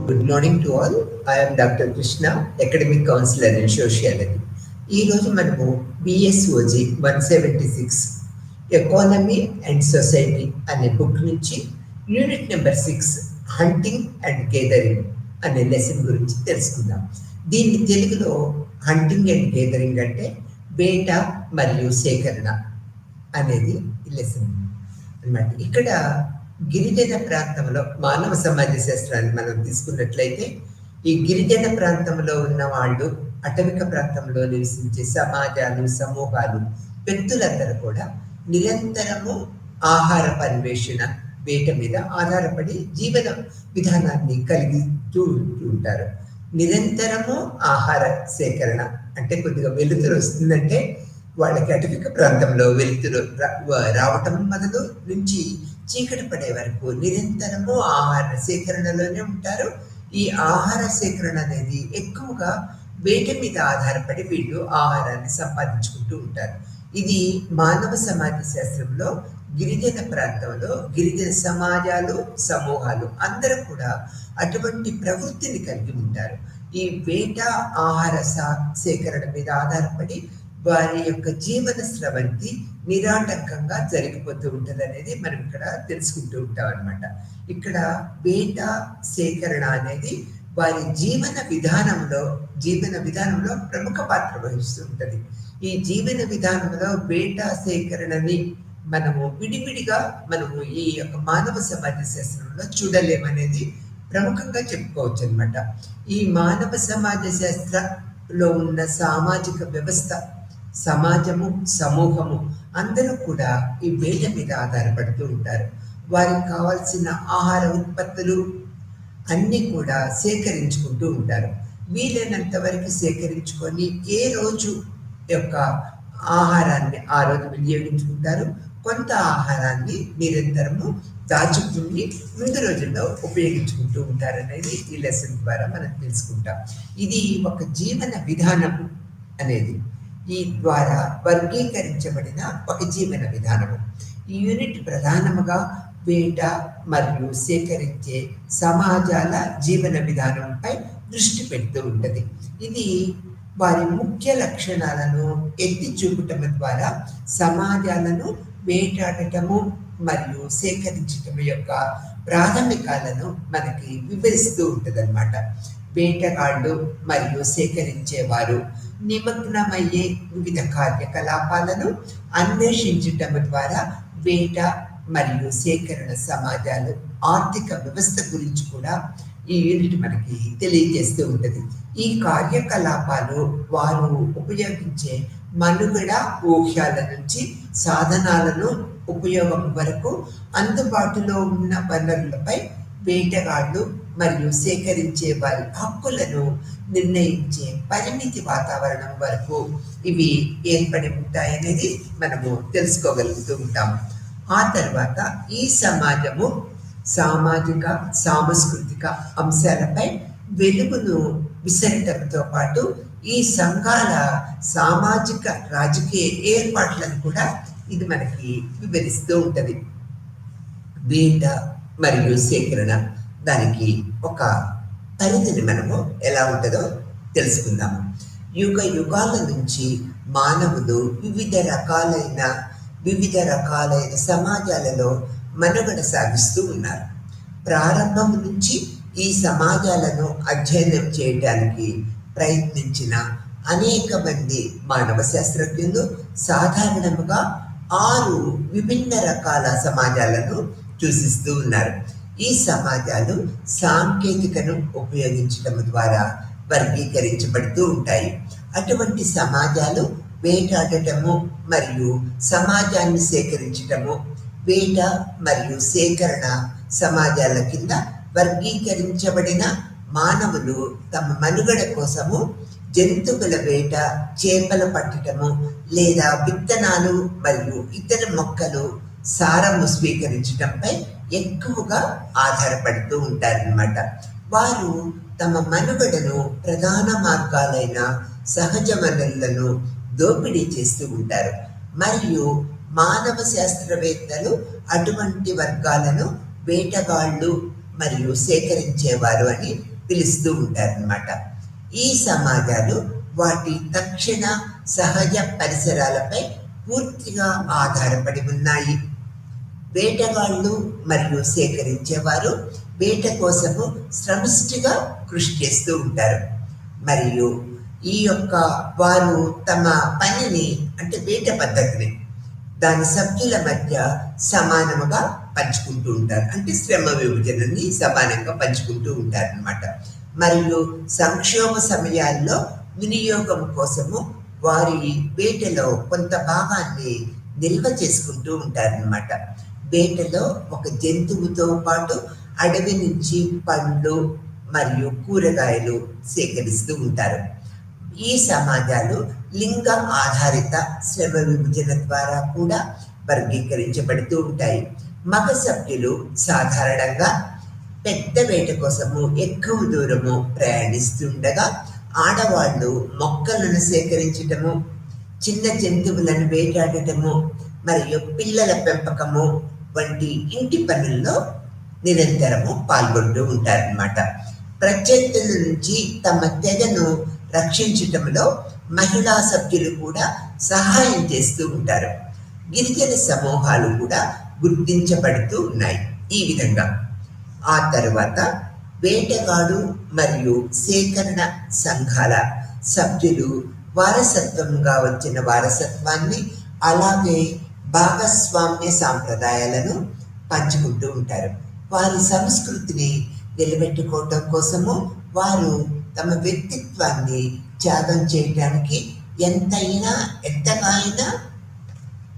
Good morning to all. I am doctor Krishna, academic counsellor in sociology. ఈరోజు మనము BSOG 176 economy and society అనే book నుంచి unit number 6 hunting and gathering అనే lesson గురించి తెలుసుకుందాం. దీన్ని తెలుగులో హంటింగ్ అండ్ గేదరింగ్ అంటే వేట మరియు సేకరణ అనేది లెసన్ అన్నమాట. ఇక్కడ గిరిజన ప్రాంతంలో మానవ సమాజ శాస్త్రాన్ని మనం తీసుకున్నట్లయితే ఈ గిరిజన ప్రాంతంలో ఉన్న వాళ్ళు అటవిక ప్రాంతంలో నివసించే సమాజాలు, సమూహాలు, వ్యక్తులందరూ కూడా నిరంతరము ఆహార పన్వేషణ, వేట మీద ఆధారపడి జీవన విధానాన్ని కలిగిస్తూ ఉంటారు. నిరంతరము ఆహార సేకరణ అంటే కొద్దిగా వెలుతురు వస్తుందంటే వాళ్ళకి అటవిక ప్రాంతంలో వెలుతురు రావటం మొదలు నుంచి చీకటి పడే వరకు నిరంతరము ఆహార సేకరణలోనే ఉంటారు. ఈ ఆహార సేకరణ అనేది ఎక్కువగా వేట మీద ఆధారపడి వీళ్ళు ఆహారాన్ని సంపాదించుకుంటూ ఉంటారు. ఇది మానవ సమాజ శాస్త్రంలో గిరిజన ప్రాంతంలో గిరిజన సమాజాలు, సమూహాలు అందరూ కూడా అటువంటి ప్రవృత్తిని కలిగి ఉంటారు. ఈ వేట ఆహార సేకరణ మీద ఆధారపడి వారి యొక్క జీవన స్రవంతి నిరాటంకంగా జరిగిపోతూ ఉంటుంది అనేది మనం ఇక్కడ తెలుసుకుంటూ ఉంటాం అనమాట. ఇక్కడ వేట సేకరణ అనేది వారి జీవన విధానంలో ప్రముఖ పాత్ర వహిస్తూ ఉంటుంది. ఈ జీవన విధానంలో వేట సేకరణని మనము విడివిడిగా ఈ యొక్క మానవ సమాజ శాస్త్రంలో చూడలేమనేది ప్రముఖంగా చెప్పుకోవచ్చు అనమాట. ఈ మానవ సమాజ శాస్త్రంలో ఉన్న సామాజిక వ్యవస్థ, సమాజము, సమూహము అందరూ కూడా ఈ వేట మీద ఆధారపడుతూ ఉంటారు. వారికి కావాల్సిన ఆహార ఉత్పత్తులు అన్నీ కూడా సేకరించుకుంటూ ఉంటారు. వీలైనంత వరకు సేకరించుకొని ఏ రోజు యొక్క ఆహారాన్ని ఆ రోజు వినియోగించుకుంటారు. కొంత ఆహారాన్ని నిరంతరము దాచుకుని ముందు రోజుల్లో ఉపయోగించుకుంటూ ఉంటారనేది ఈ లెసన్ ద్వారా మనం తెలుసుకుంటాం. ఇది ఒక జీవన విధానం అనేది ఈ ద్వారా వర్గీకరించబడిన ఒక జీవన విధానము. ఈ యూనిట్ ప్రధానముగా వేట మరియు సేకరించే సమాజాల జీవన విధానంపై దృష్టి పెడుతూ ఉంటుంది. ఇది వారి ముఖ్య లక్షణాలను ఎత్తి చూపటం ద్వారా సమాజాలను వేటాడటము మరియు సేకరించటం యొక్క ప్రాథమికాలను మనకి వివరిస్తూ ఉంటుంది అన్నమాట. వేటగాళ్ళు మరియు సేకరించేవారు నిమగ్నమయ్యే వివిధ కార్యకలాపాలను అన్వేషించటం ద్వారా వేట మరియు సేకరణ సమాజాలు, ఆర్థిక వ్యవస్థ గురించి కూడా ఈ యూనిట్ మనకి తెలియజేస్తూ ఉంటుంది. ఈ కార్యకలాపాలు వారు ఉపయోగించే మనుగడ ఊహ్యాల నుంచి సాధనాలను ఉపయోగం వరకు అందుబాటులో ఉన్న వనరులపై వేటగాళ్ళు మరియు సేకరించే వారి హక్కులను నిర్ణయించే పరిమితి వాతావరణం వరకు ఇవి ఏర్పడి ఉంటాయనేది మనము తెలుసుకోగలుగుతూ ఉంటాము. ఆ తర్వాత ఈ సమాజము సామాజిక, సాంస్కృతిక అంశాలపై వెలుగును విసరటంతో పాటు ఈ సంఘాల సామాజిక, రాజకీయ ఏర్పాట్లను కూడా ఇది మనకి వివరిస్తూ ఉంటుంది. వేట మరియు సేకరణ దానికి ఒక పరిధిని మనము ఎలా ఉంటుందో తెలుసుకుందాము. యుగాల నుంచి మానవులు వివిధ రకాలైన సమాజాలలో మనుగడ సాగిస్తూ ఉన్నారు. ప్రారంభం నుంచి ఈ సమాజాలను అధ్యయనం చేయడానికి ప్రయత్నించిన అనేక మంది మానవ శాస్త్రజ్ఞులు సాధారణంగా 6 విభిన్న రకాల సమాజాలను సూచిస్తూ ఉన్నారు. ఈ సమాజాలు సాంకేతికను ఉపయోగించడం ద్వారా వర్గీకరించబడుతూ ఉంటాయి. అటువంటి సమాజాలు వేటాడటము మరియు సమాజాన్ని సేకరించటము, వేట మరియు సేకరణ సమాజాల కింద వర్గీకరించబడిన మానవులు తమ మనుగడ కోసము జంతువుల వేట, చేపలు పట్టటము లేదా విత్తనాలు మరియు ఇతర మొక్కలు సారము స్వీకరించడంపై ఎక్కువగా ఆధారపడుతూ ఉంటారన్నమాట. వారు తమ మనుగడను ప్రధాన మార్గాలైన సహజ వనరులను దోపిడీ చేస్తూ ఉంటారు. మరియు మానవ శాస్త్రవేత్తలు అటువంటి వర్గాలను వేటగాళ్ళు మరియు సేకరించేవారు అని పిలుస్తూ ఉంటారన్నమాట. ఈ సమాజాలు వాటి తక్షణ సహజ పరిసరాలపై పూర్తిగా ఆధారపడి ఉన్నాయి. వేటగాళ్ళు మరియు సేకరించేవారు వేట కోసము శ్రమిష్టిగా కృషి చేస్తూ ఉంటారు. మరియు ఈ యొక్క వారు తమ పనిని అంటే వేట పద్ధతిని దాని సభ్యుల మధ్య సమానముగా పంచుకుంటూ ఉంటారు. అంటే శ్రమ విభజనని సమానంగా పంచుకుంటూ ఉంటారు అన్నమాట. మరియు సంక్షోభ సమయాల్లో వినియోగం కోసము వారి వేటలో కొంత భాగాన్ని నిల్వ చేసుకుంటూ ఉంటారన్నమాట. వేటలో ఒక జంతువుతో పాటు అడవి నుంచి పండ్లు మరియు కూరగాయలు సేకరిస్తూ ఉంటారు. ఈ సమాజాలు లింగ ఆధారిత శ్రమ విభజన ద్వారా కూడా వర్గీకరించబడుతూ ఉంటాయి. మగ సభ్యులు సాధారణంగా పెద్ద వేట కోసము ఎక్కువ దూరము ప్రయాణిస్తుండగా, ఆడవాళ్ళు మొక్కలను సేకరించటము, చిన్న జంతువులను వేటాడటము మరియు పిల్లల పెంపకము వంటి ఇంటి పనుల్లో నిరంతరము పాల్గొంటూ ఉంటారన్నమాట. ప్రత్యర్థుల నుంచి తమ తెగను రక్షించటంలో మహిళా సభ్యులు కూడా సహాయం చేస్తూ ఉంటారు. గిరిజన సమూహాలు కూడా గుర్తించబడుతూ ఉన్నాయి ఈ విధంగా. ఆ తర్వాత వేటగాడు మరియు సేకరణ సంఘాల సభ్యులు వారసత్వంగా వచ్చిన వారసత్వాన్ని అలాగే భాగస్వామ్య సాంప్రదాయాలను పంచుకుంటూ ఉంటారు. వారి సంస్కృతిని నిలబెట్టుకోవటం కోసము వారు తమ వ్యక్తిత్వాన్ని త్యాగం చేయడానికి ఎంతగా అయినా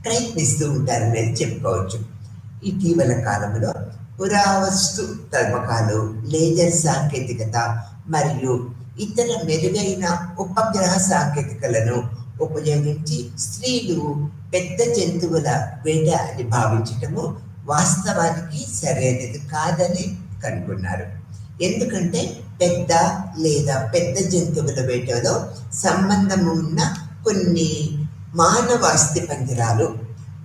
ప్రయత్నిస్తూ ఉంటారనేది చెప్పుకోవచ్చు. ఇటీవల కాలంలో పురావస్తు తవ్వకాలు, లేజర్ సాంకేతికత మరియు ఇతర మెరుగైన ఉపగ్రహ సాంకేతికలను ఉపయోగించి స్త్రీలు పెద్ద జంతువుల వేట అని భావించటము వాస్తవానికి సరైనది కాదని కనుగొన్నారు. ఎందుకంటే పెద్ద జంతువుల వేటలో సంబంధం ఉన్న కొన్ని మానవ అస్థి పంజరాలు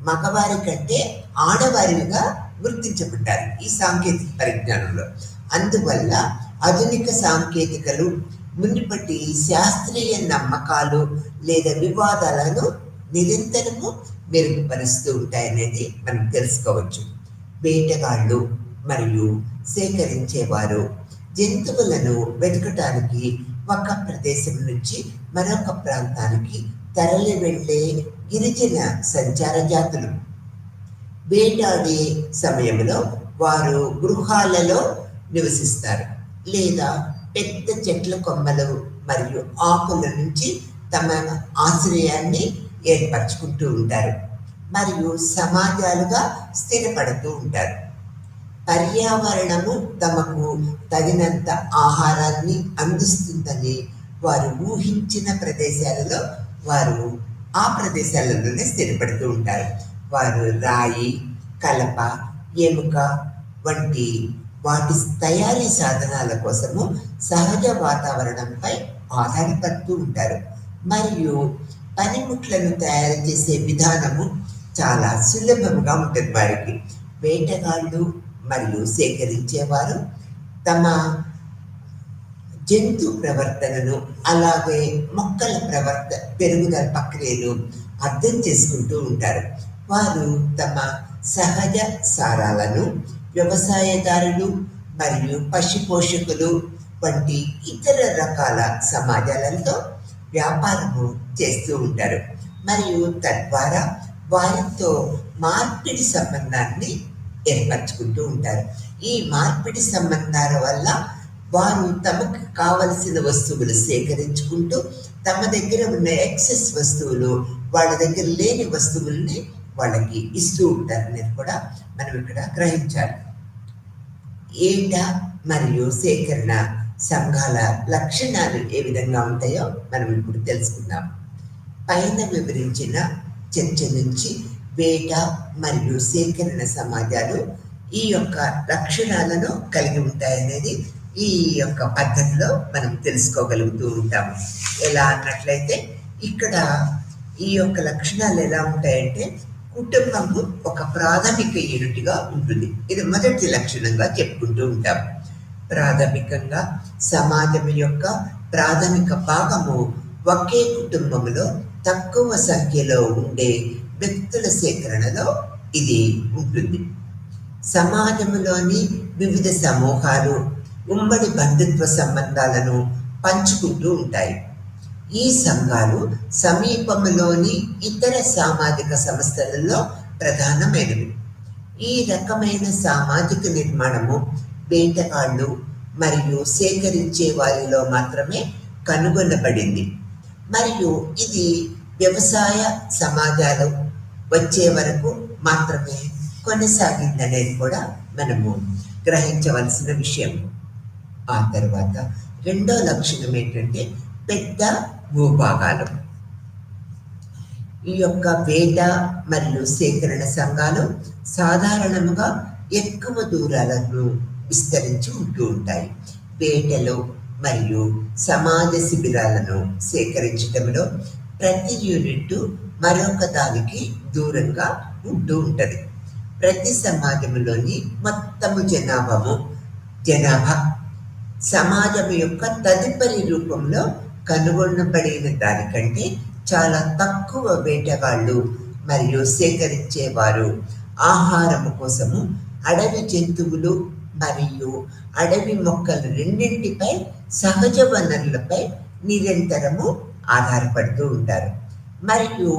మగవారి కంటే ఆడవారిగా గుర్తించబడ్డారు ఈ సాంకేతిక పరిజ్ఞానంలో. అందువల్ల ఆధునిక సాంకేతికలు మునుపటి శాస్త్రీయ నమ్మకాలు లేదా వివాదాలను నిరంతరము మెరుగుపరుస్తూ ఉంటాయనేది మనం తెలుసుకోవచ్చు. వేటగాళ్ళు మరియు సేకరించేవారు జంతువులను వెతకటానికి ఒక ప్రదేశం నుంచి మరొక ప్రాంతానికి తరలి వెళ్ళే గిరిజన సంచార జాతులు. వేటాడే సమయంలో వారు గృహాలలో నివసిస్తారు లేదా పెద్ద చెట్ల కొమ్మలు మరియు ఆకుల నుంచి తమ ఆశ్రయాన్ని ఏర్పరచుకుంటూ ఉంటారు మరియు సమాజాలుగా స్థిరపడుతూ ఉంటారు. పర్యావరణము తమకు తగినంత ఆహారాన్ని అందిస్తుందని వారు ఊహించిన ప్రదేశాలలో వారు ఆ ప్రదేశాలలోనే స్థిరపడుతూ ఉంటారు. వారు రాయి, కలప, ఎముక వంటి వాటి తయారీ సాధనాల కోసము సహజ వాతావరణంపై ఆధారపడుతూ ఉంటారు. మరియు పనిముట్లను తయారు చేసే విధానము చాలా సులభంగా ఉంటుంది వారికి. వేటగాళ్ళు మరియు సేకరించేవారు తమ జంతు ప్రవర్తనను అలాగే మొక్కల పెరుగుదల ప్రక్రియను అర్థం చేసుకుంటూ ఉంటారు. వారు తమ సహజ సారాలను వ్యవసాయదారులు మరియు పశు పోషకులు వంటి ఇతర రకాల సమాజాలతో వ్యాపారము చేస్తూ ఉంటారు మరియు తద్వారా వారితో మార్పిడి సంబంధాన్ని ఏర్పరచుకుంటూ ఉంటారు. ఈ మార్పిడి సంబంధాల వల్ల వారు తమకు కావలసిన వస్తువులు సేకరించుకుంటూ తమ దగ్గర ఉన్న ఎక్సెస్ వస్తువులు వాళ్ళ దగ్గర లేని వస్తువుల్ని వాళ్ళకి ఇస్తూ ఉంటారనేది కూడా మనం ఇక్కడ గ్రహించాలి. ఏట మరియు సేకరణ సంఘాల లక్షణాలు ఏ విధంగా ఉంటాయో మనం ఇప్పుడు తెలుసుకుందాం. పైన వివరించిన చర్చ నుంచి వేట మరియు సేకరణ సమాజాలు ఈ యొక్క లక్షణాలను కలిగి ఉంటాయనేది ఈ యొక్క పద్ధతిలో మనం తెలుసుకోగలుగుతూ ఉంటాము. ఎలా అన్నట్లయితే ఇక్కడ ఈ యొక్క లక్షణాలు ఎలా ఉంటాయంటే, కుటుంబము ఒక ప్రాథమిక యూనిట్గా ఉంటుంది. ఇది మొదటి లక్షణంగా చెప్పుకుంటూ ఉంటాం. ప్రాథమికంగా సమాజం యొక్క ప్రాథమిక భాగము ఒకే కుటుంబంలో తక్కువ సంఖ్యలో ఉండే వ్యక్తుల సేకరణలో ఇది ఉంటుంది. సమాజంలోని వివిధ సమూహాలు ఉమ్మడి బంధుత్వ సంబంధాలను పంచుకుంటూ ఉంటాయి. ఈ సంఘాలు సమీపంలోని ఇతర సామాజిక సంస్థలలో ప్రధానమైనవి. ఈ రకమైన సామాజిక నిర్మాణము వేటగాళ్ళు మరియు సేకరించే వారిలో మాత్రమే కనుగొనబడింది, మరియు ఇది వ్యవసాయ సమాజాలు వచ్చే వరకు మాత్రమే కొనసాగిందనేది కూడా మనము గ్రహించవలసిన విషయం. ఆ తర్వాత రెండో లక్షణం ఏంటంటే పెద్ద భూభాగాలు. ఈ యొక్క వేట మరియు సేకరణ సంఘాలు సాధారణంగా ఎక్కువ దూరాలను విస్తరించి ఉంటూ ఉంటాయి. వేటలు మరియు సమాజ శిబిరాలను సేకరించడంలో ప్రతి యూనిట్ మరొక దానికి దూరంగా ఉంటూ ఉంటుంది. ప్రతి సమాజంలోని మొత్తము జనాభా సమాజం యొక్క తదుపరి రూపంలో కనుగొనబడిన దానికంటే చాలా తక్కువ వేటగాళ్ళు మరియు సేకరించేవారు ఆహారము కోసము అడవి జంతువులు మరియు అడవి మొక్కలు రెండింటిపై సహజ వనరులపై నిరంతరము ఆధారపడుతూ ఉంటారు. మరియు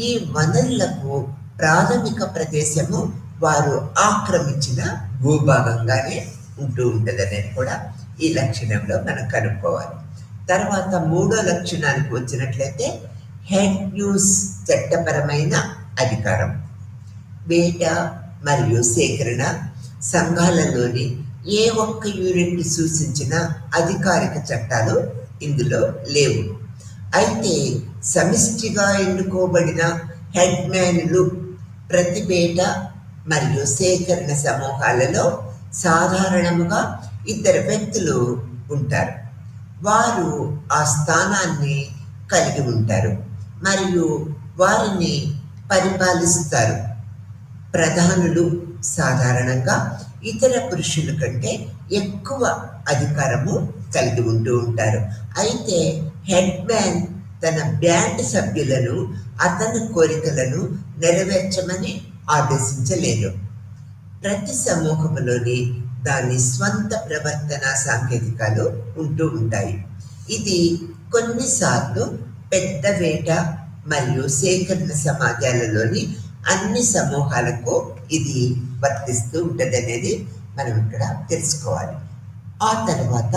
ఈ వనరులకు ప్రాథమిక ప్రదేశము వారు ఆక్రమించిన భూభాగంగానే ఉంటూ ఉంటుంది అనేది కూడా ఈ లక్షణంలో మనం కనుక్కోవాలి. తర్వాత మూడో లక్షణానికి వచ్చినట్లయితే హెడ్ యూస్ చట్టపరమైన అధికారం. వేట మరియు సేకరణ సంఘాలలోని ఏ ఒక్క యూనిట్ సూచించిన అధికారిక చట్టాలు ఇందులో లేవు. అయితే సమిష్టిగా ఎన్నుకోబడిన హెడ్ మ్యాన్లు ప్రతి వేట మరియు సేకరణ సమూహాలలో సాధారణంగా ఇద్దరు వ్యక్తులు ఉంటారు. వారు ఆ స్థానాన్ని కలిగి ఉంటారు మరియు వారిని పరిపాలిస్తారు. ప్రధానులు సాధారణంగా ఇతర పురుషుల కంటే ఎక్కువ అధికారము కలిగి ఉంటూ ఉంటారు. అయితే హెడ్ మ్యాన్ తన బ్యాండ్ సభ్యులను అతని కోరికలను నెరవేర్చమని ఆదేశించలేరు. ప్రతి సమూహంలోని దాని స్వంత ప్రవర్తన సాంకేతికాలు ఉంటూ ఉంటాయి. ఇది కొన్నిసార్లు పెద్ద వేట మరియు సేకరణ సమాజాలలోని అన్ని సమూహాలకు ఇది వర్తిస్తూ ఉంటుంది అనేది మనం ఇక్కడ తెలుసుకోవాలి. ఆ తర్వాత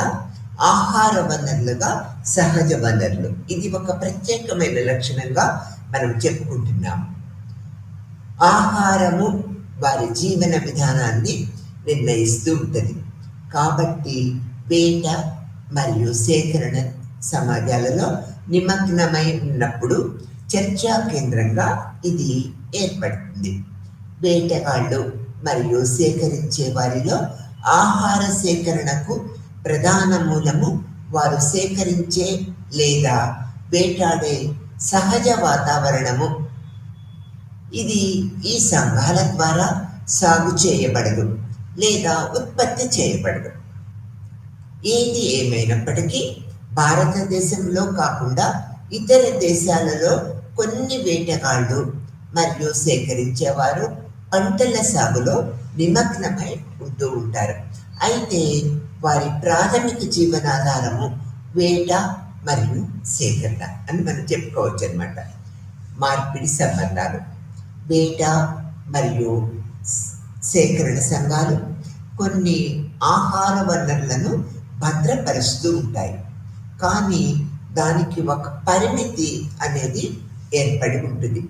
ఆహార వనరులుగా సహజ వనరులు, ఇది ఒక ప్రత్యేకమైన లక్షణంగా మనం చెప్పుకుంటున్నాము. ఆహారము వారి జీవన విధానాన్ని నిర్ణయిస్తూ ఉంటుంది. కాబట్టి వేట మరియు సేకరణ సమాజాలలో నిమగ్నమై ఉన్నప్పుడు చర్చా కేంద్రంగా ఇది ఏర్పడుతుంది. వేటగాళ్ళు మరియు సేకరించే వారిలో ఆహార సేకరణకు ప్రధాన మూలము వారు సేకరించే లేదా వేటాడే సహజ వాతావరణము. ఇది ఈ సంఘాల ద్వారా సాగు చేయబడదు లేదా ఉత్పత్తి చేయబడదు. ఏది ఏమైనప్పటికీ భారతదేశంలో కాకుండా ఇతర దేశాలలో కొన్ని వేటగాళ్ళు మరియు సేకరించేవారు పంటల సాగులో నిమగ్నమై ఉంటూ ఉంటారు. అయితే వారి ప్రాథమిక జీవనాధారము వేట మరియు సేకరణ అని మనం చెప్పుకోవచ్చు అన్నమాట. మార్పిడి సంబంధాలు, వేట మరియు సేకరణ సంఘాలు కొన్ని ఆహార వనరులను భద్రపరుస్తూ ఉంటాయి, కానీ దానికి ఒక పరిమితి అనేది ఏర్పడి ఉంటుంది.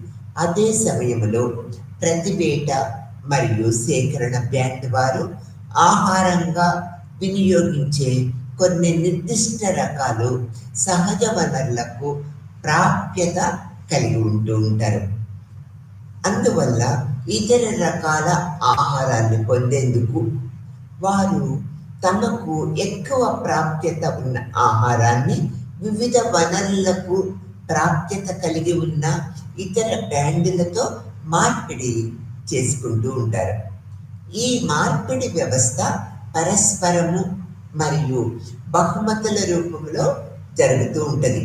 అదే సమయంలో ప్రతి వేట మరియు సేకరణ బ్యాండ్ వారు ఆహారంగా వినియోగించే కొన్ని నిర్దిష్ట రకాలు సహజ వనరులకు ప్రాప్యత కలిగి ఉంటూ ఉంటారు. అందువల్ల ఇతర రకాల ఆహారాన్ని పొందేందుకు వారు తమకు ఎక్కువ ప్రాప్యత ఉన్న ఆహారాన్ని వివిధ వనరులకు ప్రాప్యత కలిగి ఉన్న ఇతర బ్యాండులతో మార్పిడి చేసుకుంటూ ఉంటారు. ఈ మార్పిడి వ్యవస్థ పరస్పరము మరియు బహుమతుల రూపంలో జరుగుతూ ఉంటుంది.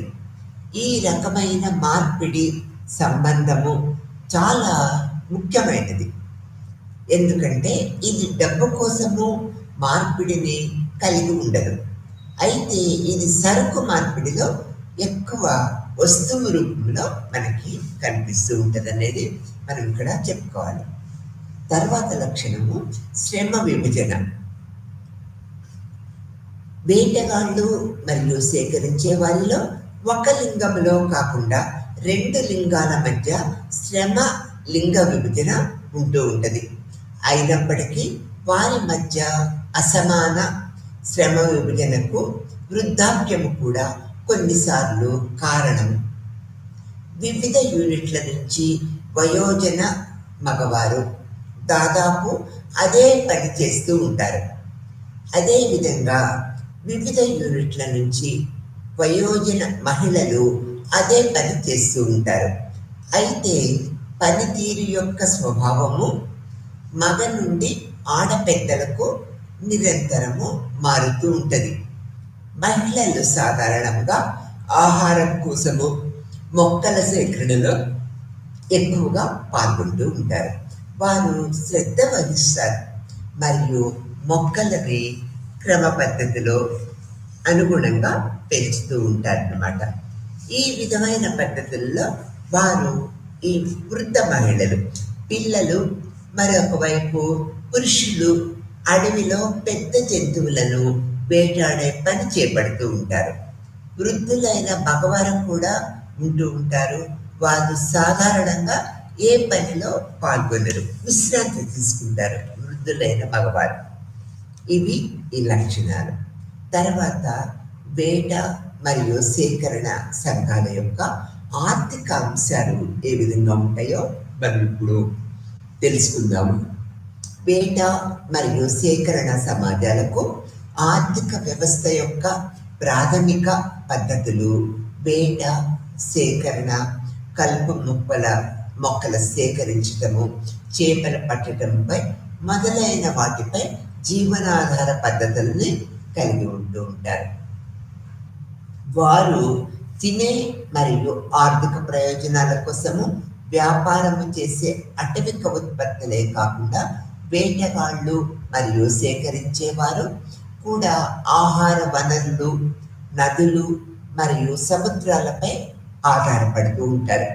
ఈ రకమైన మార్పిడి సంబంధము చాలా ముఖ్యమైనది. ఎందుకంటే ఇది డబ్బు కోసము మార్పిడిని కలిగి ఉండదు. అయితే ఇది సరుకు మార్పిడిలో ఎక్కువ వస్తువు రూపంలో మనకి కనిపిస్తూ ఉంటుంది అనేది మనం ఇక్కడ చెప్పుకోవాలి. తర్వాత లక్షణము శ్రమ విభజన. వేటగాళ్ళు మరియు సేకరించే వారిలో ఒక లింగంలో కాకుండా 2 లింగాల మధ్య శ్రమ లింగ విభజన ఉంటూ ఉంటుంది. అయినప్పటికీ వారి మధ్య అసమాన శ్రమ విభజనకు వృద్ధాప్యము కూడా కొన్నిసార్లు కారణం. వివిధ యూనిట్ల నుంచి వయోజన మగవారు దాదాపు అదే పని చేస్తూ ఉంటారు. అదేవిధంగా వివిధ యూనిట్ల నుంచి వయోజన మహిళలు అదే పని చేస్తూ ఉంటారు. అయితే పనితీరు యొక్క స్వభావము మగ నుండి ఆడపెద్దలకు నిరంతరము మారుతూ ఉంటుంది. మహిళలు సాధారణంగా ఆహారం కోసము మొక్కల సేకరణలో ఎక్కువగా పాల్గొంటూ ఉంటారు. వారు శ్రద్ధ వహిస్తారు మరియు మొక్కలని క్రమ పద్ధతిలో అనుగుణంగా పెంచుతూ ఉంటారన్నమాట. ఈ విధమైన పద్ధతుల్లో వారు ఈ వృద్ధ మహిళలు, పిల్లలు, మరొక వైపు పురుషులు అడవిలో పెద్ద జంతువులను వేటాడే పని చేపడుతూ ఉంటారు. వృద్ధులైన మగవారు కూడా ఉంటూ ఉంటారు. వారు సాధారణంగా ఏ పనిలో పాల్గొనరు, విశ్రాంతి తీసుకుంటారు వృద్ధులైన మగవారు. ఇవి ఈ లక్షణాలు. తర్వాత వేట మరియు సేకరణ సంఘాల యొక్క ఆర్థిక అంశాలు ఏ విధంగా ఉంటాయో మనం ఇప్పుడు తెలుసుకుందాము. వేట మరియు సేకరణ సమాజాలకు ఆర్థిక వ్యవస్థ యొక్క ప్రాథమిక పద్ధతులు వేట, సేకరణ, కలుపు మొక్కల సేకరించటము, చేపలు పట్టడంపై మొదలైన వాటిపై జీవనాధార పద్ధతుల్ని కలిగి ఉంటూ ఉంటారు. వారు తినే మరియు ఆర్థిక ప్రయోజనాల కోసము వ్యాపారము చేసే అటవిక ఉత్పత్తులే కాకుండా వేటగాళ్ళు మరియు సేకరించేవారు కూడా ఆహార వనరులు, నదులు మరియు సముద్రాలపై ఆధారపడుతూ ఉంటారు.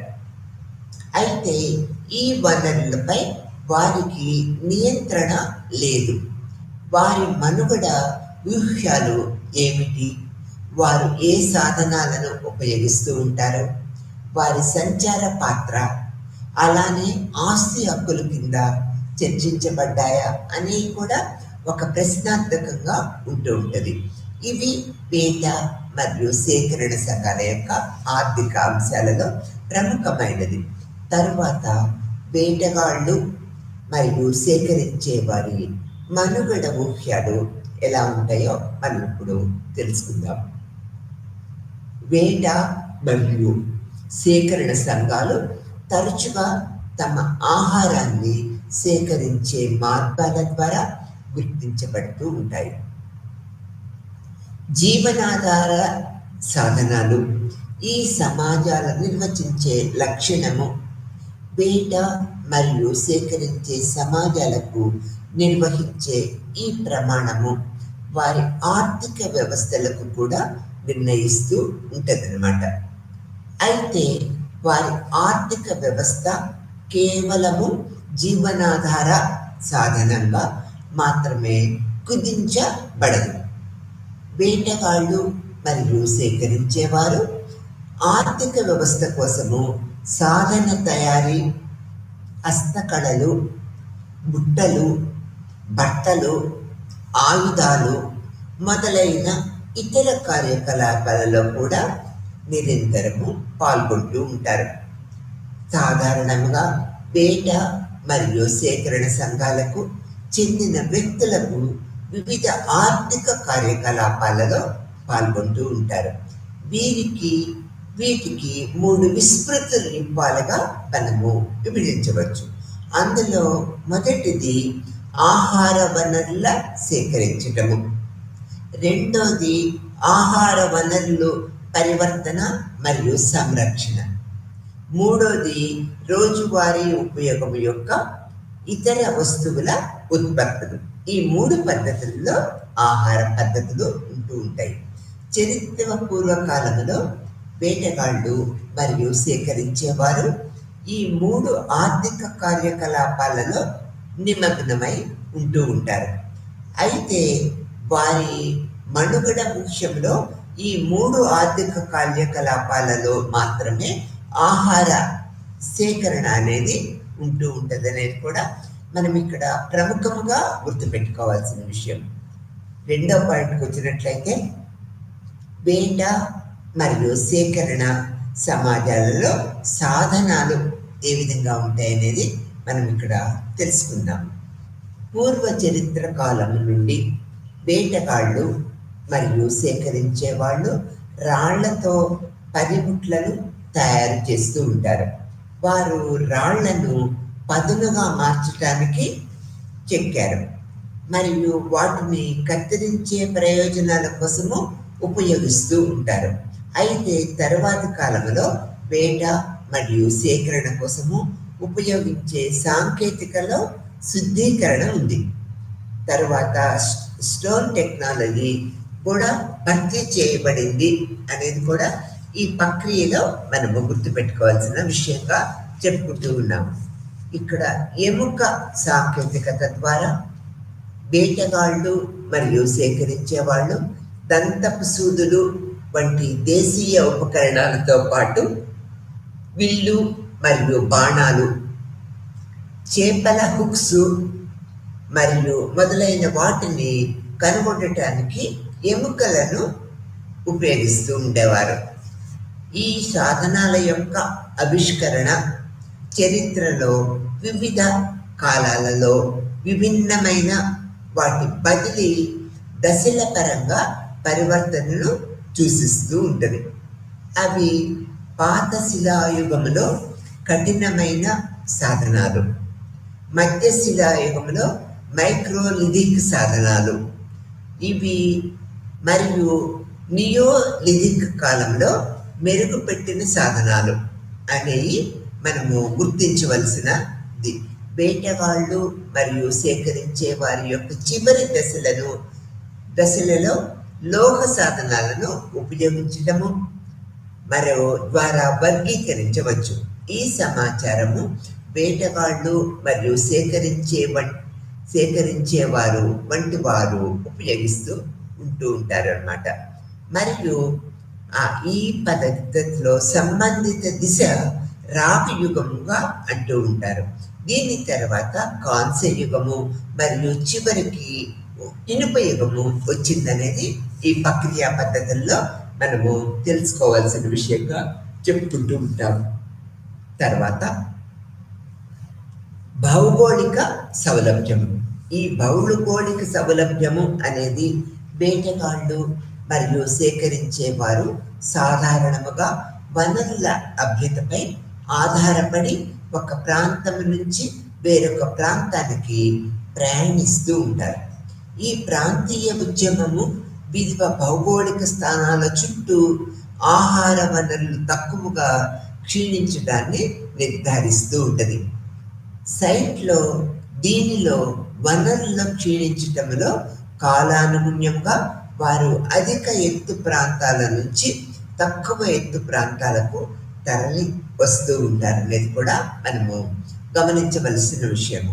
అయితే ఈ వనరులపై వారికి నియంత్రణ లేదు. వారి మనుగడ వ్యూహాలు ఏమిటి, వారు ఏ సాధనాలను ఉపయోగిస్తూ ఉంటారు, వారి సంచార పాత్ర, అలానే ఆస్తి హక్కుల కింద చర్చించబడ్డాయా అని కూడా ఒక ప్రశ్నార్థకంగా ఉంటూ ఉంటుంది. ఇవి వేట మరియు సేకరణ సంఘాల యొక్క ఆర్థిక అంశాలలో ప్రముఖమైనది. తరువాత వేటగాళ్ళు మరియు సేకరించే వారి మనుగడ ఊహ్యాలు ఎలా ఉంటాయో మనం ఇప్పుడు తెలుసుకుందాం. వేట మరియు సేకరణ సంఘాలు తరచుగా తమ ఆహారాన్ని సేకరించే మార్గాల ద్వారా గుర్తించబడుతూ ఉంటాయి. జీవనాధార సాధనాలు ఈ సమాజాల నిర్వచించే లక్షణము వేట మరియు సేకరించే సమాజాలకు నిర్వహించే ఈ ప్రమాణము వారి ఆర్థిక వ్యవస్థలకు కూడా నిర్ణయిస్తూ ఉంటుందన్నమాట. అయితే వారి ఆర్థిక వ్యవస్థ కేవలము జీవనాధార సాధనంగా మాత్రమే కుదించబడదు. వేటగాళ్ళు మరియు సేకరించేవారు ఆర్థిక వ్యవస్థ కోసము సాధన తయారీ, హస్తకళలు, బుట్టలు, బట్టలు, ఆయుధాలు మొదలైన ఇతర కార్యకలాపాలలో కూడా నిరంతరము పాల్గొంటూ ఉంటారు. సాధారణంగా వేట మరియు సేకరణ సంఘాలకు చెందిన వ్యక్తులకు వివిధ ఆర్థిక కార్యకలాపాలలో పాల్గొంటూ ఉంటారు. వీటికి 3 విస్తృత రూపాలుగా మనము విభజించవచ్చు. అందులో మొదటిది ఆహార వనరుల సేకరించటము. రెండోది ఆహార వనరులు పరివర్తన మరియు సంరక్షణ. మూడోది రోజువారీ ఉపయోగం యొక్క ఇతర వస్తువుల ఉత్పత్తులు. ఈ 3 పద్ధతుల్లో ఆహార పద్ధతులు ఉంటూ ఉంటాయి. చరిత్ర పూర్వకాలంలో వేటగాళ్ళు మరియు సేకరించేవారు ఈ 3 ఆర్థిక కార్యకలాపాలలో నిమగ్నమై ఉంటూ ఉంటారు. అయితే వారి మనుగడ విషయంలో ఈ 3 ఆర్థిక కార్యకలాపాలలో మాత్రమే ఆహార సేకరణ అనేది ఉంటూ ఉంటుంది అనేది కూడా మనం ఇక్కడ ప్రముఖంగా గుర్తుపెట్టుకోవాల్సిన విషయం. రెండో పాయింట్కి వచ్చినట్లయితే వేట మరియు సేకరణ సమాజాలలో సాధనాలు ఏ విధంగా ఉంటాయనేది మనం ఇక్కడ తెలుసుకుందాం. పూర్వ చరిత్ర కాలం నుండి వేటగాళ్ళు మరియు సేకరించే వాళ్ళు రాళ్లతో పనిముట్లను తయారు చేస్తూ ఉంటారు. వారు రాళ్లను పదునుగా మార్చడానికి చెక్కారు మరియు వాటిని కత్తిరించే ప్రయోజనాల కోసము ఉపయోగిస్తూ ఉంటారు. అయితే తరువాతి కాలంలో వేట మరియు సేకరణ కోసము ఉపయోగించే సాంకేతికలో శుద్ధీకరణ ఉంది. తరువాత స్టోన్ టెక్నాలజీ కూడా భర్తీ చేయబడింది అనేది కూడా ఈ ప్రక్రియలో మనము గుర్తుపెట్టుకోవాల్సిన విషయంగా చెప్పుకుంటూ ఉన్నాము. ఇక్కడ ఎముక సాంకేతికత ద్వారా వేటగాళ్ళు మరియు సేకరించే వాళ్ళు దంతపు సూదులు వంటి దేశీయ ఉపకరణాలతో పాటు విల్లు మరియు బాణాలు, చేపల హుక్స్ మరియు మొదలైన వాటిని కనుగొనటానికి ఎముకలను ఉపయోగిస్తూ ఉండేవారు. ఈ సాధనాల యొక్క ఆవిష్కరణ చరిత్రలో వివిధ కాలాలలో విభిన్నమైన వాటి బదిలీ దశల పరంగా పరివర్తనను సూచిస్తూ ఉంటుంది. అవి పాత శిలాయుగంలో కఠినమైన సాధనాలు, మధ్య శిలాయుగంలో మైక్రోలిథిక్ సాధనాలు ఇవి, మరియు నియోలిథిక్ కాలంలో మెరుగుపెట్టిన సాధనాలు అనేవి మనము గుర్తించవలసినది. వేటగాళ్ళు మరియు సేకరించే వారి యొక్క చివరి దశలలో లోహ సాధనాలను ఉపయోగించడము మరో ద్వారా వర్గీకరించవచ్చు. ఈ సమాచారము వేటగాళ్ళు మరియు సేకరించేవారు వంటి వారు ఉపయోగిస్తూ ఉంటూ ఉంటారు అన్నమాట. మరియు ఈ పద్ధతిలో సంబంధిత దిశ రాతి యుగముగా అంటూ ఉంటారు. దీని తర్వాత కాంస్య యుగము మరియు చివరికి ఇనుప యుగము వచ్చిందనేది ఈ ప్రక్రియ పద్ధతుల్లో మనము తెలుసుకోవాల్సిన విషయంగా చెప్పుకుంటూ ఉంటాము. తర్వాత భౌగోళిక సౌలభ్యము. ఈ భౌగోళిక సౌలభ్యము అనేది వేటగాళ్ళు మరియు సేకరించేవారు సాధారణముగా వనరుల లభ్యతపై ఆధారపడి ఒక ప్రాంతం నుంచి వేరొక ప్రాంతానికి ప్రయాణిస్తూ ఉంటారు. ఈ ప్రాంతీయ ఉద్యమము వివిధ భౌగోళిక స్థానాల చుట్టూ ఆహార వనరులు తక్కువగా క్షీణించడాన్ని నిర్ధారిస్తూ ఉంటుంది. సైట్లో దీనిలో వనరులను క్షీణించటంలో కాలానుగుణ్యంగా వారు అధిక ఎత్తు ప్రాంతాల నుంచి తక్కువ ఎత్తు ప్రాంతాలకు తరలి వస్తూ ఉంటారు అనేది కూడా మనము గమనించవలసిన విషయము.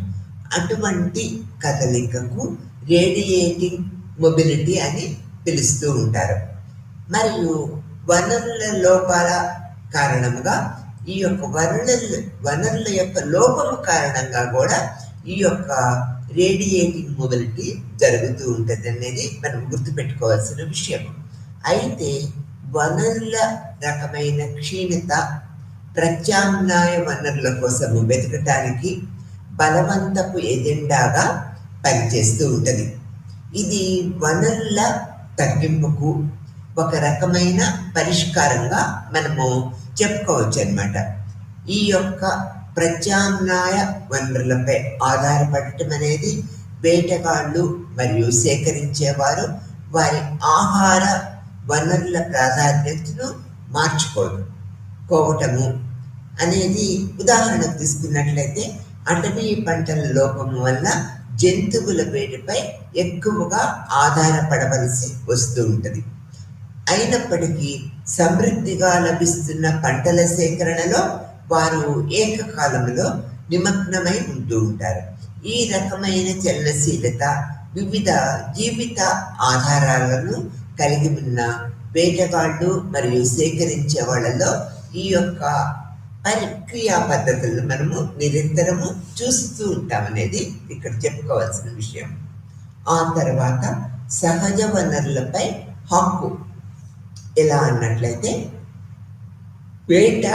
అటువంటి కదలికకు రేడియేటింగ్ మొబిలిటీ అని పిలుస్తూ ఉంటారు. మరియు వనరుల లోపాల కారణంగా ఈ యొక్క వనరుల యొక్క లోపము కారణంగా కూడా ఈ యొక్క రేడియేటింగ్ మొబిలిటీ జరుగుతూ ఉంటుంది అనేది మనం గుర్తుపెట్టుకోవాల్సిన విషయం. అయితే వనరుల రకమైన క్షీణత ప్రత్యామ్నాయ వనరుల కోసం వెతకటానికి బలవంతపు ఎజెండాగా పనిచేస్తూ ఉంటుంది. ఇది వనరుల తగ్గింపుకు ఒక రకమైన పరిష్కారంగా మనము చెప్పుకోవచ్చు అన్నమాట. ఈ యొక్క ప్రత్యామ్నాయ వనరులపై ఆధారపడటం అనేది వేటగాళ్ళు మరియు సేకరించేవారు వారి ఆహార వనరుల ప్రాధాన్యతను మార్చుకోవటము అనేది ఉదాహరణకు తీసుకున్నట్లయితే అటవీ పంటల లోపము వల్ల జంతువుల వేటపై ఎక్కువగా ఆధారపడవలసి వస్తూ ఉంటుంది. అయినప్పటికీ సమృద్ధిగా లభిస్తున్న పంటల సేకరణలో వారు ఏకకాలంలో నిమగ్నమై ఉంటూ ఉంటారు. ఈ రకమైన చలనశీలత వివిధ జీవిత ఆధారాలను కలిగి ఉన్న వేటగాళ్ళు మరియు సేకరించే వాళ్ళలో ఈ యొక్క క్రియా పద్ధతులను మనము నిరంతరము చూస్తూ ఉంటామనేది ఇక్కడ చెప్పుకోవాల్సిన విషయం. ఆ తర్వాత సహజ వనరులపై హక్కు ఎలా అన్నట్లయితే వేట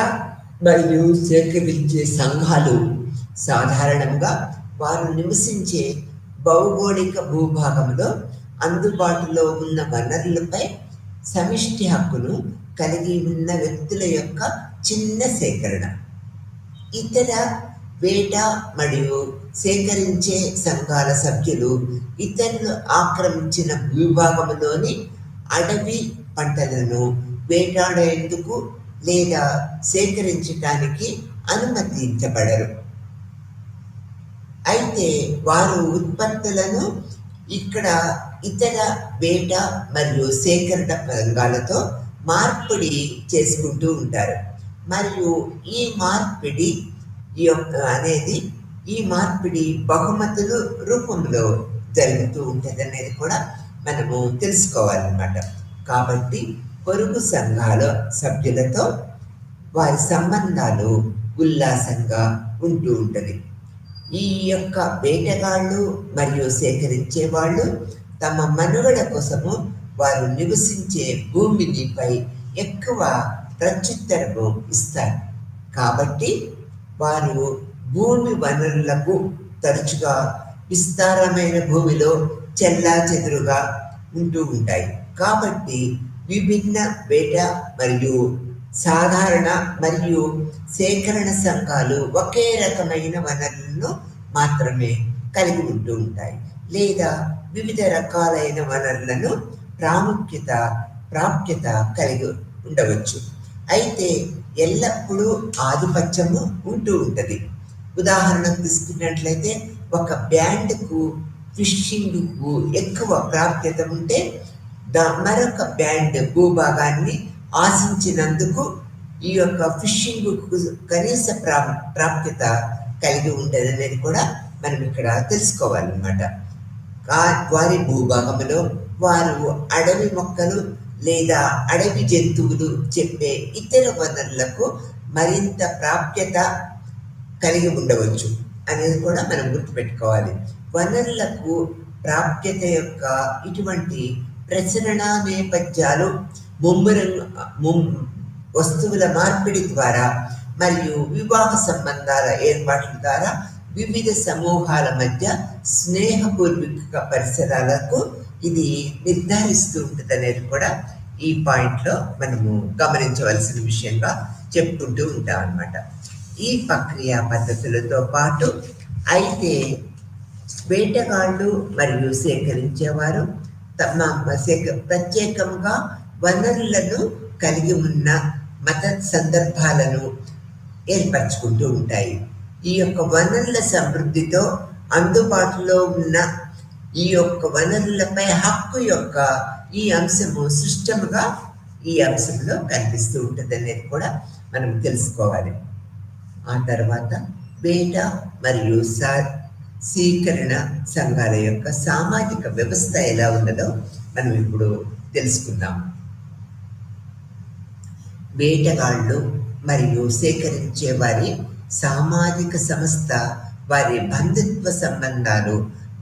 మరియు సేకరించే సంఘాలు సాధారణంగా వారు నివసించే భౌగోళిక భూభాగంలో అందుబాటులో ఉన్న వనరులపై సమిష్టి హక్కును కలిగి ఉన్న వ్యక్తుల యొక్క చిన్న సేకరణ. ఇతర వేట మరియు సేకరించే సంఘాల సభ్యులు ఇతరులు ఆక్రమించిన భూభాగంలోని అడవి పంటలను వేటాడేందుకు లేదా సేకరించడానికి అనుమతించబడరు. అయితే వారు ఉత్పత్తులను ఇక్కడ ఇతర వేట మరియు సేకరణ సంఘాలతో మార్పిడి చేసుకుంటూ ఉంటారు. మరియు ఈ మార్పిడి బహుమతులు రూపంలో జరుగుతూ ఉంటుంది అనేది కూడా మనము తెలుసుకోవాలన్నమాట. కాబట్టి పొరుగు సంఘాల సభ్యులతో వారి సంబంధాలు ఉల్లాసంగా ఉంటూ ఉంటుంది. ఈ యొక్క వేటగాళ్ళు మరియు సేకరించే వాళ్ళు తమ మనుగడ కోసము వారు నివసించే భూమినిపై ఎక్కువ ప్రత్యుత్తరము ఇస్తారు. కాబట్టి వారు భూమి వనరులకు తరచుగా విస్తారమైన భూమిలో చెల్లాచెదురుగా ఉంటూ ఉంటాయి. కాబట్టి విభిన్న వేట మరియు సాధారణ మరియు సేకరణ సంఘాలు ఒకే రకమైన వనరులను మాత్రమే కలిగి ఉంటూ ఉంటాయి, లేదా వివిధ రకాలైన వనరులను ప్రాప్యత కలిగి ఉండవచ్చు. అయితే ఎల్లప్పుడూ ఆధిపత్యము ఉంటూ ఉంటుంది. ఉదాహరణకు తీసుకున్నట్లయితే ఒక బ్యాండ్కు ఫిషింగ్కు ఎక్కువ ప్రాప్యత ఉంటే మరొక బ్యాండ్ భూభాగాన్ని ఆశించినందుకు ఈ యొక్క ఫిషింగ్ కనీస ప్రాప్యత కలిగి ఉండదు అనేది కూడా మనం ఇక్కడ తెలుసుకోవాలన్నమాట. వారి భూభాగంలో వారు అడవి మొక్కలు లేదా అడవి జంతువులు చెప్పే ఇతర వనరులకు మరింత ప్రాప్యత కలిగి ఉండవచ్చు అనేది కూడా మనం గుర్తుపెట్టుకోవాలి. వనరులకు ప్రాప్యత యొక్క ఇటువంటి ప్రసరణ నేపథ్యాలు వస్తువుల మార్పిడి ద్వారా మరియు వివాహ సంబంధాల ఏర్పాట్ల ద్వారా వివిధ సమూహాల మధ్య స్నేహపూర్వక పరిసరాలకు ఇది నిర్ధారిస్తూ ఉంటుంది అనేది కూడా ఈ పాయింట్లో మనము గమనించవలసిన విషయంగా చెప్పుకుంటూ ఉంటాం అన్నమాట. ఈ ప్రక్రియ పద్ధతులతో పాటు అయితే వేటగాళ్ళు మరియు సేకరించేవారు ప్రత్యేకంగా వనరులను కలిగి ఉన్న మత సందర్భాలను ఏర్పరచుకుంటూ ఉంటాయి. ఈ యొక్క వనరుల సమృద్ధితో అందుబాటులో ఉన్న ఈ యొక్క వనరులపై హక్కు యొక్క ఈ అంశము సృష్టముగా ఈ అంశంలో కనిపిస్తూ ఉంటుంది అనేది కూడా మనం తెలుసుకోవాలి. ఆ తర్వాత వేట మరియు సేకరణ సంఘాల యొక్క సామాజిక వ్యవస్థ ఎలా ఉన్నదో మనం ఇప్పుడు తెలుసుకుందాం. వేటగాళ్ళు మరియు సేకరించే వారి సామాజిక సంస్థ వారి బంధుత్వ సంబంధాలు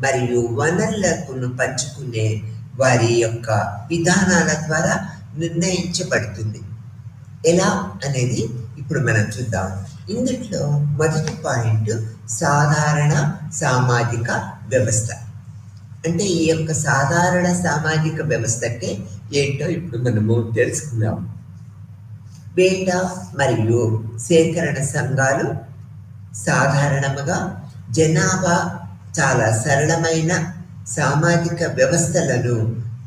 మరియు వనరులను పంచుకునే వారి యొక్క విధానాల ద్వారా నిర్ణయించబడుతుంది. ఎలా అనేది ఇప్పుడు మనం చూద్దాం. ఇందులో మొదటి పాయింట్ సాధారణ సామాజిక వ్యవస్థ. అంటే ఈ యొక్క సాధారణ సామాజిక వ్యవస్థకి ఏంటో ఇప్పుడు మనము తెలుసుకుందాం. వేట మరియు సేకరణ సంఘాలు సాధారణంగా జనాభా చాలా సరళమైన సామాజిక వ్యవస్థలను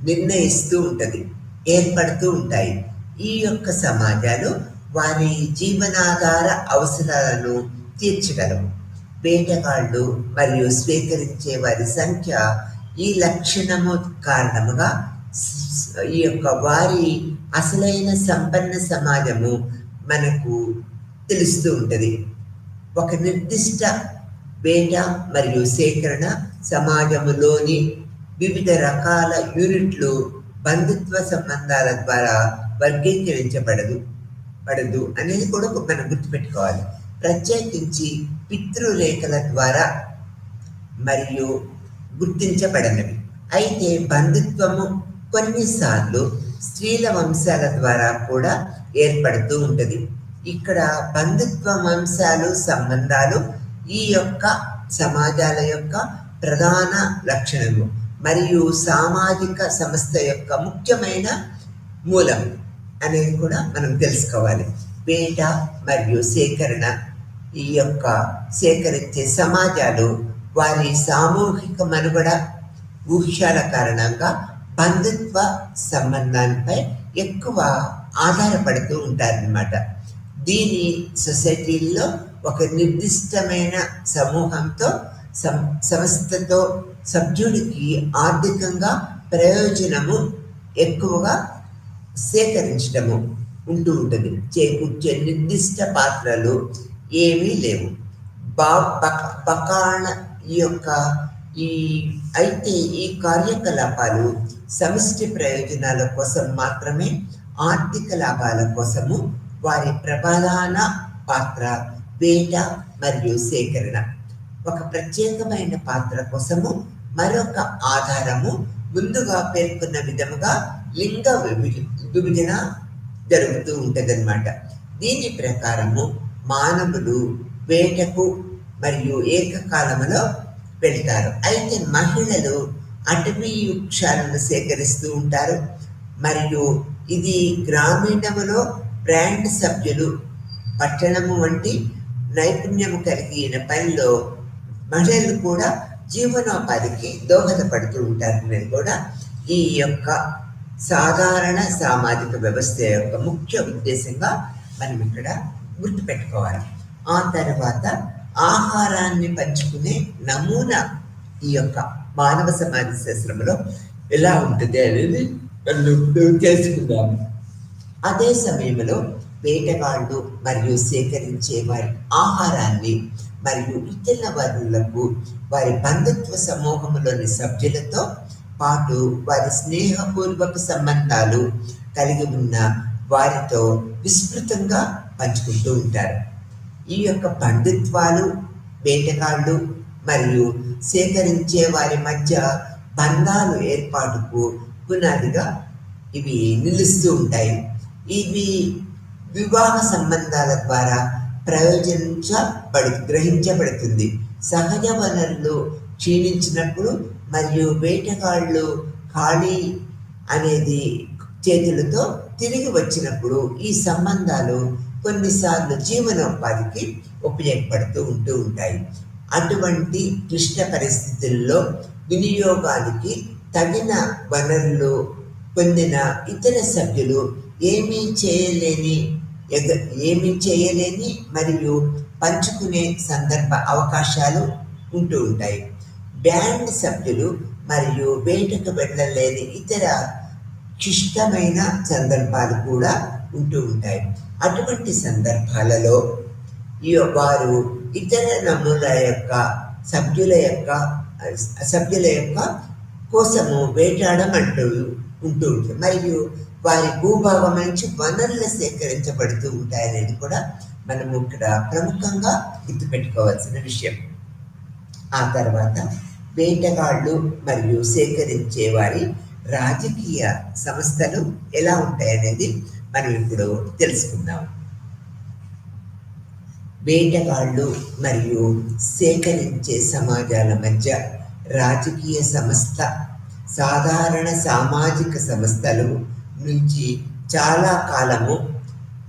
నిర్ణయిస్తూ ఉంటుంది, ఏర్పడుతూ ఉంటాయి. ఈ యొక్క సమాజాలు వారి జీవనాధార అవసరాలను తీర్చగలవు. వేటగాళ్ళు మరియు స్వీకరించే వారి సంఖ్య ఈ లక్షణము కారణముగా ఈ యొక్క వారి అసలైన సంపన్న సమాజము మనకు తెలుస్తూ ఉంటుంది. ఒక నిర్దిష్ట వేట మరియు సేకరణ సమాజములోని వివిధ రకాల యూనిట్లు బంధుత్వ సంబంధాల ద్వారా పడదు అనేది కూడా మనం గుర్తుపెట్టుకోవాలి. ప్రత్యేకించి పితృరేఖల ద్వారా మరియు గుర్తించబడినవి. అయితే బంధుత్వము కొన్నిసార్లు స్త్రీల వంశాల ద్వారా కూడా ఏర్పడుతూ ఉంటుంది. ఇక్కడ బంధుత్వ వంశాలు సంబంధాలు ఈ యొక్క సమాజాల యొక్క ప్రధాన లక్షణము మరియు సామాజిక సంస్థ యొక్క ముఖ్యమైన మూలం అనేది కూడా మనం తెలుసుకోవాలి. వేట మరియు సేకరణ ఈ యొక్క సేకరించే సమాజాలు వారి సామూహిక మనుగడ ఊహ్యాల కారణంగా బంధుత్వ సంబంధాలపై ఎక్కువ ఆధారపడుతూ ఉంటారన్నమాట. దీని సొసైటీల్లో ఒక నిర్దిష్టమైన సమూహంతో సంస్థతో సభ్యుడికి ఆర్థికంగా ప్రయోజనము ఎక్కువగా సేకరించడము ఉంటూ ఉంటుంది. చేకూర్చే నిర్దిష్ట పాత్రలు ఏమీ లేవు. బకాణ అయితే ఈ కార్యకలాపాలు సమిష్టి ప్రయోజనాల కోసం మాత్రమే. ఆర్థిక లాభాల కోసము వారి ప్రధాన పాత్ర వేట మరియు సేకరణ. ఒక ప్రత్యేకమైన పాత్ర కోసము మరొక ఆధారము ముందుగా పేర్కొన్న విధముగా లింగ విభజన జరుగుతూ ఉంటుందన్నమాట. దీని ప్రకారము మానవులు వేటకు మరియు ఏకకాలంలో వెళ్తారు. అయితే మహిళలు అటవీ వృక్షాలను సేకరిస్తూ ఉంటారు. మరియు ఇది గ్రామీణములో బ్రాండ్ సభ్యులు పట్టణము వంటి నైపుణ్యము కలిగిన పనిలో మహిళలు కూడా జీవనోపాధికి దోహదపడుతూ ఉంటారనేది కూడా ఈ యొక్క సాధారణ సామాజిక వ్యవస్థ యొక్క ముఖ్య ఉద్దేశంగా మనం ఇక్కడ గుర్తుపెట్టుకోవాలి. ఆ తర్వాత ఆహారాన్ని పంచుకునే నమూనా ఈ యొక్క మానవ సమాజ శాస్త్రంలో ఎలా ఉంటుంది అనేది మనం తెలుసుకుందాము. అదే సమయంలో వేటగాళ్ళు మరియు సేకరించే వారి ఆహారాన్ని మరియు ఇతర వనరులకు వారి బంధుత్వ సమూహంలోని సభ్యులతో పాటు వారి స్నేహపూర్వక సంబంధాలు కలిగి ఉన్న వారితో విస్తృతంగా పంచుకుంటూ ఉంటారు. ఈ యొక్క బంధుత్వాలు వేటగాళ్ళు మరియు సేకరించే వారి మధ్య బంధాలు ఏర్పాటుకు పునాదిగా ఇవి నిలుస్తూ ఉంటాయి. ఇవి వివాహ సంబంధాల ద్వారా గ్రహించబడుతుంది. సహజ వనరులు క్షీణించినప్పుడు మరియు వేటగాళ్ళు ఖాళీ అనేది చేతులతో తిరిగి వచ్చినప్పుడు ఈ సంబంధాలు కొన్నిసార్లు జీవనోపాధికి ఉపయోగపడుతూ ఉంటాయి. అటువంటి క్లిష్ట పరిస్థితుల్లో వినియోగానికి తగిన వనరులు పొందిన ఇతర సభ్యులు ఏమీ చేయలేని మరియు పంచుకునే అవకాశాలు ఉంటూ ఉంటాయి. బ్యాండ్ సభ్యులు మరియు వేటకు వెళ్ళలేని ఇతర క్లిష్టమైన సందర్భాలు కూడా ఉంటూ ఉంటాయి. అటువంటి సందర్భాలలో వారు ఇతర నమూనాల యొక్క సభ్యుల యొక్క కోసము వేటాడమంటూ ఉంటూ ఉంటుంది. మరియు వారి భూభాగం నుంచి వనరులు సేకరించబడుతూ ఉంటాయనేది కూడా మనం ఇక్కడ ప్రముఖంగా గుర్తుపెట్టుకోవాల్సిన విషయం. ఆ తర్వాత వేటగాళ్ళు మరియు సేకరించే వారి రాజకీయ సంస్థలు ఎలా ఉంటాయనేది మనం ఇప్పుడు తెలుసుకుందాం. వేటగాళ్ళు మరియు సేకరించే సమాజాల మధ్య రాజకీయ సంస్థ సాధారణ సామాజిక సంస్థలు నుంచి చాలా కాలము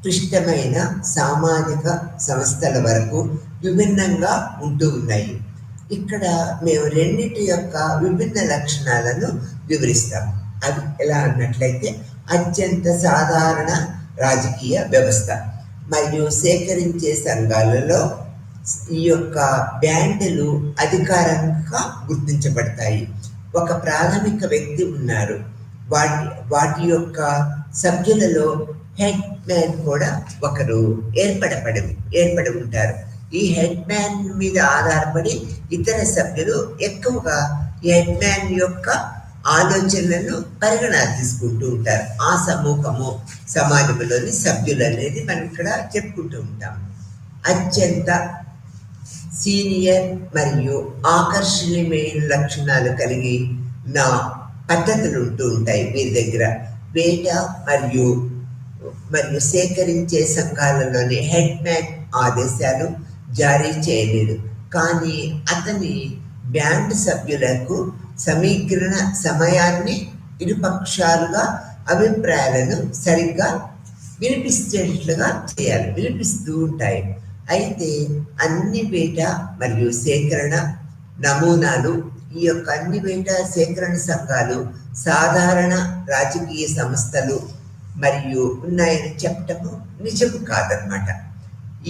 క్లిష్టమైన సామాజిక సంస్థల వరకు విభిన్నంగా ఉంటూ ఉన్నాయి. ఇక్కడ మేము రెండింటి యొక్క విభిన్న లక్షణాలను వివరిస్తాము. అది ఎలా అన్నట్లయితే అత్యంత సాధారణ రాజకీయ వ్యవస్థ మరియు సేకరించే సంఘాలలో ఈ యొక్క బ్యాండ్లు అధికారంగా గుర్తించబడతాయి. ఒక ప్రాథమిక వ్యక్తి ఉన్నారు. వాటి వాటి యొక్క సభ్యులలో హెడ్ మ్యాన్ కూడా ఒకరు ఏర్పడి ఉంటారు. ఈ హెడ్ మ్యాన్ మీద ఆధారపడి ఇతర సభ్యులు ఎక్కువగా ఈ హెడ్ మ్యాన్ యొక్క ఆలోచనలను పరిగణన తీసుకుంటూ ఉంటారు. ఆ సమాజంలోని సభ్యులు అనేది మనం ఇక్కడ చెప్పుకుంటూ ఉంటాం. అత్యంత సీనియర్ మరియు ఆకర్షణీయమైన లక్షణాలు కలిగి నా పద్ధతులు ఉంటూ ఉంటాయి వీరి దగ్గర. వేట మరియు సేకరించే సంఘాలలోని హెడ్ మ్యాన్ ఆదేశాలు జారీ చేయలేదు, కానీ అతని బ్యాండ్ సభ్యులకు సమీకరణ సమయాన్ని ఇరుపక్షాలుగా అభిప్రాయాలను సరిగ్గా వినిపిస్తేట్లుగా చేయాలి, వినిపిస్తూ ఉంటాయి. అయితే అన్ని వేట మరియు సేకరణ నమూనాలు, ఈ యొక్క అన్ని వేట సేకరణ సంఘాలు సాధారణ రాజకీయ సంస్థలు మరియు ఉన్నాయని చెప్పటము నిజం కాదనమాట.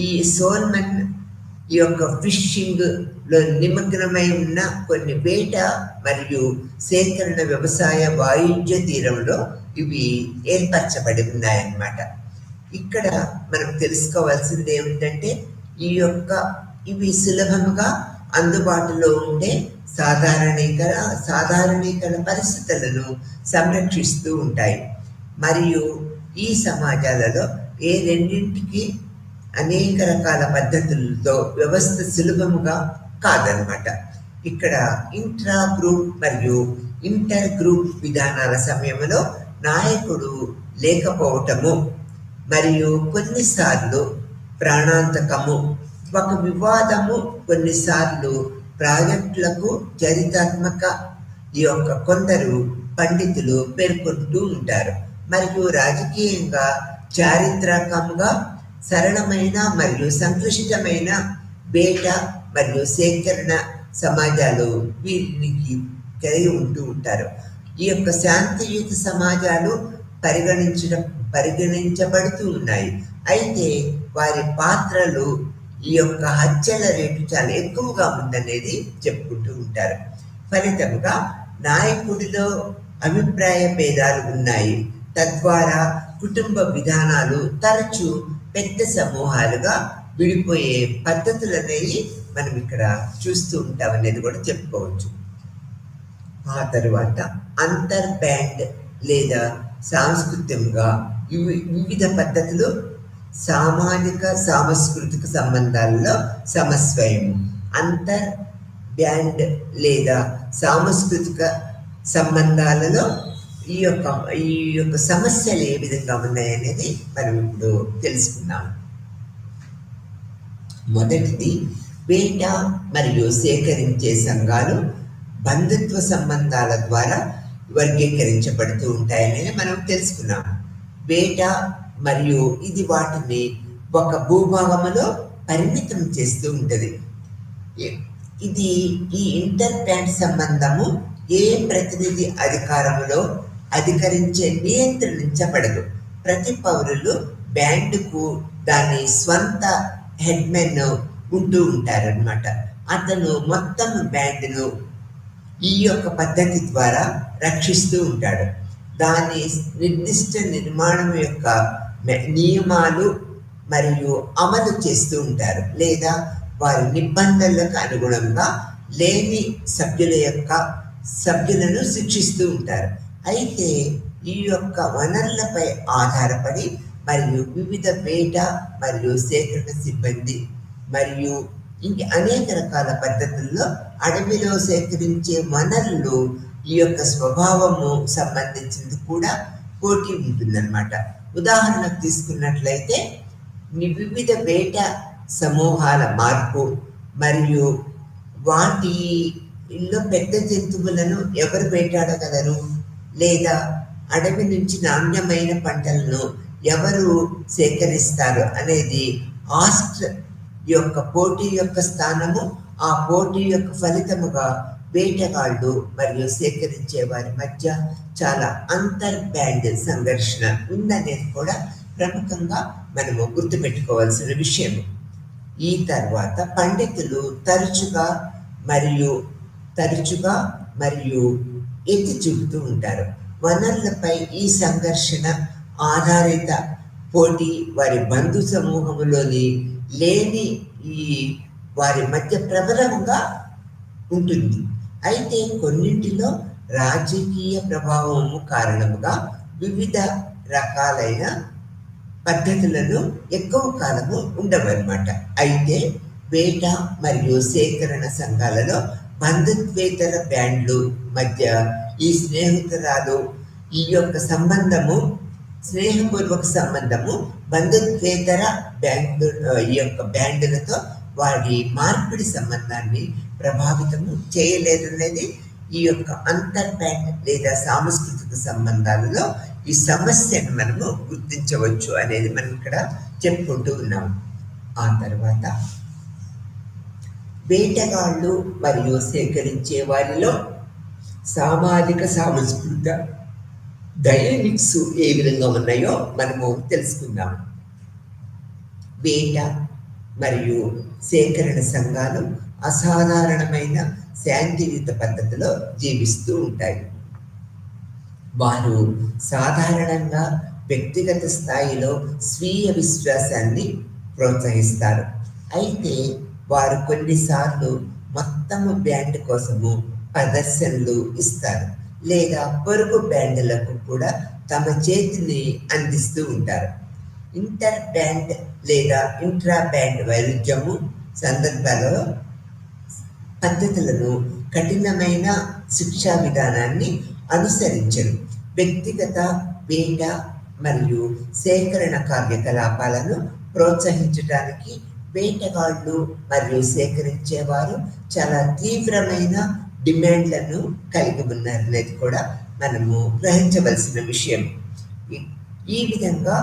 ఈ సోల్మన్ ఈ యొక్క ఫిషింగ్లో నిమగ్నమై ఉన్న కొన్ని వేట మరియు సేకరణ వ్యవసాయ వాణిజ్య తీరంలో ఇవి ఏర్పరచబడి ఉన్నాయన్నమాట. ఇక్కడ మనం తెలుసుకోవాల్సింది ఏమిటంటే ఇవి సులభంగా అందుబాటులో ఉండే సాధారణీకరణ పరిస్థితులను సంరక్షిస్తూ ఉంటాయి. మరియు ఈ సమాజాలలో ఏ రెండింటికి అనేక రకాల పద్ధతులతో వ్యవస్థ సులభముగా కాదనమాట. ఇక్కడ ఇంట్రా గ్రూప్ మరియు ఇంటర్ గ్రూప్ విధానాల సమయంలో నాయకుడు లేకపోవటము మరియు కొన్నిసార్లు ప్రాణాంతకము, ఒక వివాదము కొన్నిసార్లు ప్రాజెక్టులకు చరిత్రాత్మక ఈ యొక్క కొందరు పండితులు పేర్కొంటూ ఉంటారు. మరియు రాజకీయంగా చారిత్రకంగా సరళమైన మరియు సంక్లిష్టమైన వేట మరియు సేకరణ సమాజాలు వీరికి కలిగి ఉంటూ ఉంటారు. ఈ యొక్క శాంతియుత సమాజాలు పరిగణించబడుతూ ఉన్నాయి. అయితే వారి పాత్రలు ఈ యొక్క హత్యల రేటు చాలా ఎక్కువగా ఉందనేది చెప్పుకుంటూ ఉంటారు. ఫలితంగా నాయకుడిలో అభిప్రాయ భేదాలు ఉన్నాయి. తద్వారా కుటుంబ విధానాలు తరచూ పెద్ద సమూహాలుగా విడిపోయే పద్ధతులు అనేవి మనం ఇక్కడ చూస్తూ ఉంటాం అనేది కూడా చెప్పుకోవచ్చు. ఆ తరువాత అంతర్ బ్యాండ్ లేదా సాంస్కృతికంగా వివిధ పద్ధతులు సామాజిక సాంస్కృతిక సంబంధాలలో సమస్వయం. అంతర్ బ్యాండ్ లేదా సాంస్కృతిక సంబంధాలలో ఈ యొక్క సమస్యలు ఏ విధంగా ఉన్నాయనేది మనం ఇప్పుడు తెలుసుకున్నాం. మొదటిది, వేట మరియు సేకరించే సంఘాలు బంధుత్వ సంబంధాల ద్వారా వర్గీకరించబడుతూ ఉంటాయని మనం తెలుసుకున్నాం. వేట మరియు ఇది వాటిని ఒక భూభాగంలో పరిమితం చేస్తూ ఉంటుంది. ఇది ఈ ఇంటర్ బ్యాండ్ సంబంధము ఏ ప్రతినిధి అధికారంలో నియంత్రించబడదు. ప్రతి పౌరులు బ్యాండ్కు దాని స్వంత హెడ్మెన్ ఉంటూ ఉంటారనమాట. అతను మొత్తం బ్యాండ్ను ఈ యొక్క పద్ధతి ద్వారా రక్షిస్తూ ఉంటాడు. దాని నిర్దిష్ట నిర్మాణం యొక్క నియమాలు మరియు అమలు చేస్తూ ఉంటారు, లేదా వారి నిబంధనలకు అనుగుణంగా లేని సభ్యులను శిక్షిస్తూ ఉంటారు. అయితే ఈ యొక్క వనరులపై ఆధారపడి మరియు వివిధ వేట మరియు సేకరణ సిబ్బంది మరియు అనేక రకాల పద్ధతుల్లో అడవిలో సేకరించే వనరులు ఈ యొక్క స్వభావము సంబంధించింది కూడా పోటీ ఉంటుందన్నమాట. ఉదాహరణకు తీసుకున్నట్లయితే వివిధ వేట సమూహాల మార్పు మరియు వాటిలో పెద్ద జంతువులను ఎవరు వేటాడగలరు, లేదా అడవి నుంచి నాణ్యమైన పంటలను ఎవరు సేకరిస్తారు అనేది యొక్క పోటీ యొక్క స్థానము, ఆ పోటీ యొక్క ఫలితముగా వేటగాళ్ళు మరియు సేకరించే వారి మధ్య చాలా అంతర్ బ్యాండ్ సంఘర్షణ ఉందనేది కూడా ప్రముఖంగా మనము గుర్తుపెట్టుకోవాల్సిన విషయం. ఈ తర్వాత పండితులు మరియు తరచుగా ఎత్తి చూపుతూ ఉంటారు. వనరులపై ఈ సంఘర్షణ ఆధారిత పోటీ వారి బంధు సమూహంలోని లేని ఈ వారి మధ్య ప్రబలంగా ఉంటుంది. అయితే కొన్నింటిలో రాజకీయ ప్రభావము కారణముగా వివిధ రకాలైన పద్ధతులను ఎక్కువ కాలము ఉండవన్నమాట. అయితే వేట మరియు సేకరణ సంఘాలలో బంధుత్వేతర బ్యాండ్లు మధ్య ఈ ఈ యొక్క సంబంధము స్నేహపూర్వక సంబంధము బంధుత్వేతర ఈ యొక్క బ్యాండులతో వారి మార్పిడి సంబంధాన్ని ప్రభావితము చేయలేదనేది ఈ యొక్క అంతర్ బ్యాండ్ లేదా సాంస్కృతిక సంబంధాలలో ఈ సమస్యను మనము గుర్తించవచ్చు అనేది మనం ఇక్కడ చెప్పుకుంటూ ఉన్నాము. ఆ తర్వాత వేటగాళ్ళు మరియు సేకరించే వారిలో సామాజిక సాంస్కృతిక డైనమిక్స్ ఏ విధంగా ఉన్నాయో మనము తెలుసుకుందాం. వేట మరియు సేకరణ సంఘాలు అసాధారణమైన శాంతియుత పద్ధతిలో జీవిస్తూ ఉంటాయి. వారు సాధారణంగా వ్యక్తిగత స్థాయిలో స్వీయ విశ్వాసాన్ని ప్రోత్సహిస్తారు. అయితే వారు కొన్నిసార్లు మొత్తము బ్యాండ్ కోసము ప్రదర్శనలు ఇస్తారు లేదా పొరుగు బ్యాండ్లకు కూడా తమ చేతిని అందిస్తూ ఉంటారు. ఇంటర్ బ్యాండ్ లేదా ఇంట్రా బ్యాండ్ వైరుధ్యము సందర్భాలలో పద్ధతులను కఠినమైన శిక్షా విధానాన్ని అనుసరించరు. వ్యక్తిగత వేట మరియు సేకరణ కార్యకలాపాలను ప్రోత్సహించడానికి వేటగాళ్ళు మరియు సేకరించేవారు చాలా తీవ్రమైన డిమాండ్లను కలిగి ఉన్నారనేది కూడా మనము గ్రహించవలసిన విషయం. ఈ విధంగా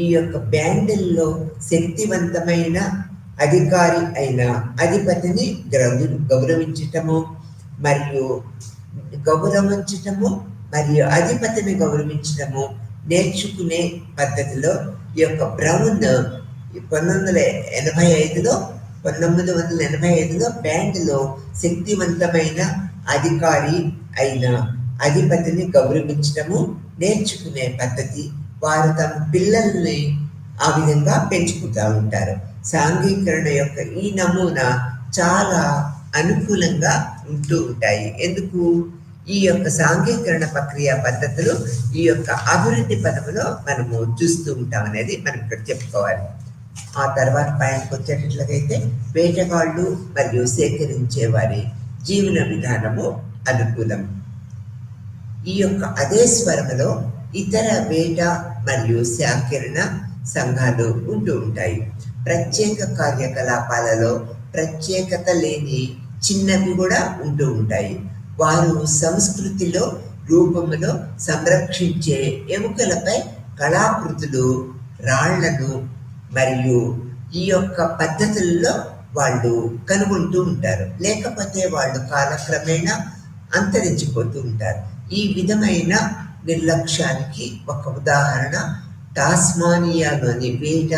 ఈ యొక్క బ్యాండుల్లో శక్తివంతమైన అధికారి అయిన అధిపతిని గౌరవించటము మరియు అధిపతిని గౌరవించటము నేర్చుకునే పద్ధతిలో ఈ యొక్క బ్రౌన్ 1985లో బ్యాండ్లో శక్తివంతమైన అధికారి అయిన అధిపతిని గౌరవించటము నేర్చుకునే పద్ధతి. వారు తమ పిల్లల్ని ఆ విధంగా పెంచుకుంటూ ఉంటారు. సాంఘీకరణ యొక్క ఈ నమూనా చాలా అనుకూలంగా ఉంటూ ఉంటాయి. ఎందుకు? ఈ యొక్క సాంఘీకరణ ప్రక్రియ పద్ధతులు ఈ యొక్క అభివృద్ధి పదములో మనము చూస్తూ ఉంటాం అనేది మనం ఇక్కడ చెప్పుకోవాలి. ఆ తర్వాత పాయింట్కి వచ్చేటట్లయితే వేటగాళ్ళు మరియు సేకరించే వారి జీవన విధానము అనుకూలం. ఈ యొక్క అదే స్వరములో ఇతర వేట మరియు సేకరణ సంఘాలు ఉంటూ ఉంటాయి. ప్రత్యేక కార్యకలాపాలలో ప్రత్యేకత లేని చిన్నవి కూడా ఉంటూ ఉంటాయి. వారు సంస్కృతిలో రూపములో సంరక్షించే ఎముకలపై కళాకృతులు, రాళ్లను మరియు ఈ యొక్క పద్ధతుల్లో వాళ్ళు కనుగొంటూ ఉంటారు. లేకపోతే వాళ్ళు కాలక్రమేణా అంతరించిపోతూ ఉంటారు. ఈ విధమైన నిర్లక్ష్యానికి ఒక ఉదాహరణ టాస్మానియాలోని వేట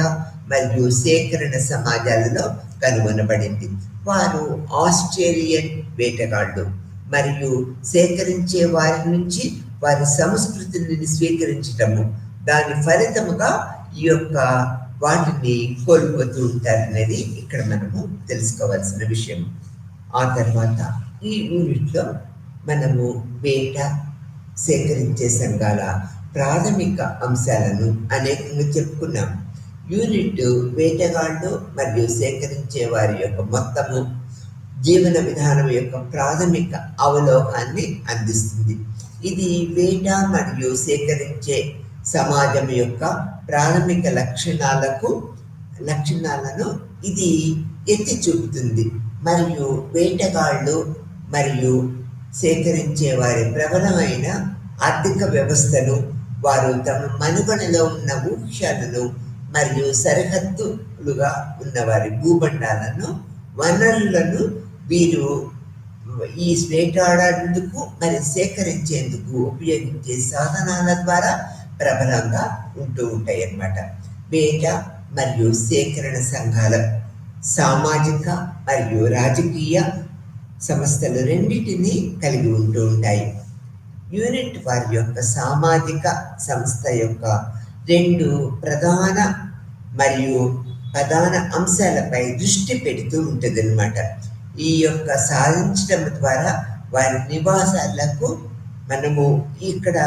మరియు సేకరణ సమాజాలలో కనుగొనబడింది. వారు ఆస్ట్రేలియన్ వేటగాళ్ళు మరియు సేకరించే వారి నుంచి వారి సంస్కృతిని స్వీకరించటము, దాని ఫలితముగా ఈ యొక్క వాటిని కోల్పోతూ ఉంటారనేది ఇక్కడ మనము తెలుసుకోవాల్సిన విషయం. ఆ తర్వాత ఈ యూనిట్లో మనము వేట సేకరించే సంఘాల ప్రాథమిక అంశాలను అనేకంగా చెప్పుకున్నాం. యూనిట్ వేటగాళ్ళు మరియు సేకరించే వారి యొక్క మొత్తము జీవన విధానం యొక్క ప్రాథమిక అవలోకాన్ని అందిస్తుంది. ఇది వేట మరియు సేకరించే సమాజం యొక్క ప్రాథమిక లక్షణాలను ఇది ఎత్తి చూపుతుంది. మరియు వేటగాళ్ళు మరియు సేకరించే వారి ప్రబలమైన ఆర్థిక వ్యవస్థను, వారు తమ మనుగడలో ఉన్న ఊహ్యాలను మరియు సరిహద్దులుగా ఉన్న వారి భూభండాలను, వనరులను వీరు ఈ వేటాడేందుకు మరి సేకరించేందుకు ఉపయోగించే సాధనాల ద్వారా ప్రబలంగా ఉంటూ ఉంటాయి అన్నమాట. వేట మరియు సేకరణ సంఘాల సామాజిక మరియు రాజకీయ సంస్థలు రెండింటినీ కలిగి ఉంటూ ఉంటాయి. యూనిట్ వారి యొక్క సామాజిక సంస్థ యొక్క రెండు ప్రధాన మరియు ప్రధాన అంశాలపై దృష్టి పెడుతూ ఉంటుంది అన్నమాట. ఈ యొక్క సాధించడం ద్వారా వారి నివాసాలకు మనము ఇక్కడ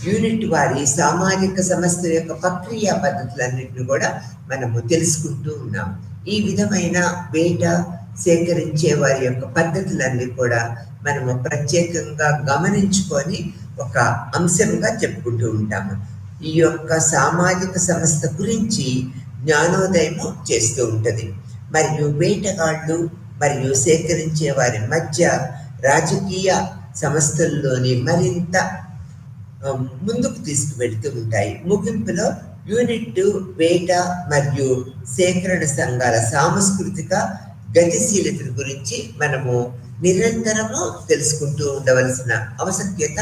యూనిట్ వారి సామాజిక సంస్థ యొక్క ప్రక్రియ పద్ధతులన్నింటినీ కూడా మనము తెలుసుకుంటూ ఉన్నాం. ఈ విధమైన వేట సేకరించే వారి యొక్క పద్ధతులన్నీ కూడా మనము ప్రత్యేకంగా గమనించుకొని ఒక అంశంగా చెప్పుకుంటూ ఉంటాము. ఈ యొక్క సామాజిక సంస్థ గురించి జ్ఞానోదయము చేస్తూ ఉంటుంది. మరియు వేటగాళ్ళు మరియు సేకరించే వారి మధ్య రాజకీయ సంస్థల్లోని మరింత ముందుకు తీసుకువెళ్తూ ఉంటాయి. ముగింపులో యూనిట్ వేట మరియు సేకరణ సంఘాల సాంస్కృతిక గతిశీలత గురించి మనము నిరంతరము తెలుసుకుంటూ ఉండవలసిన ఆవశ్యకత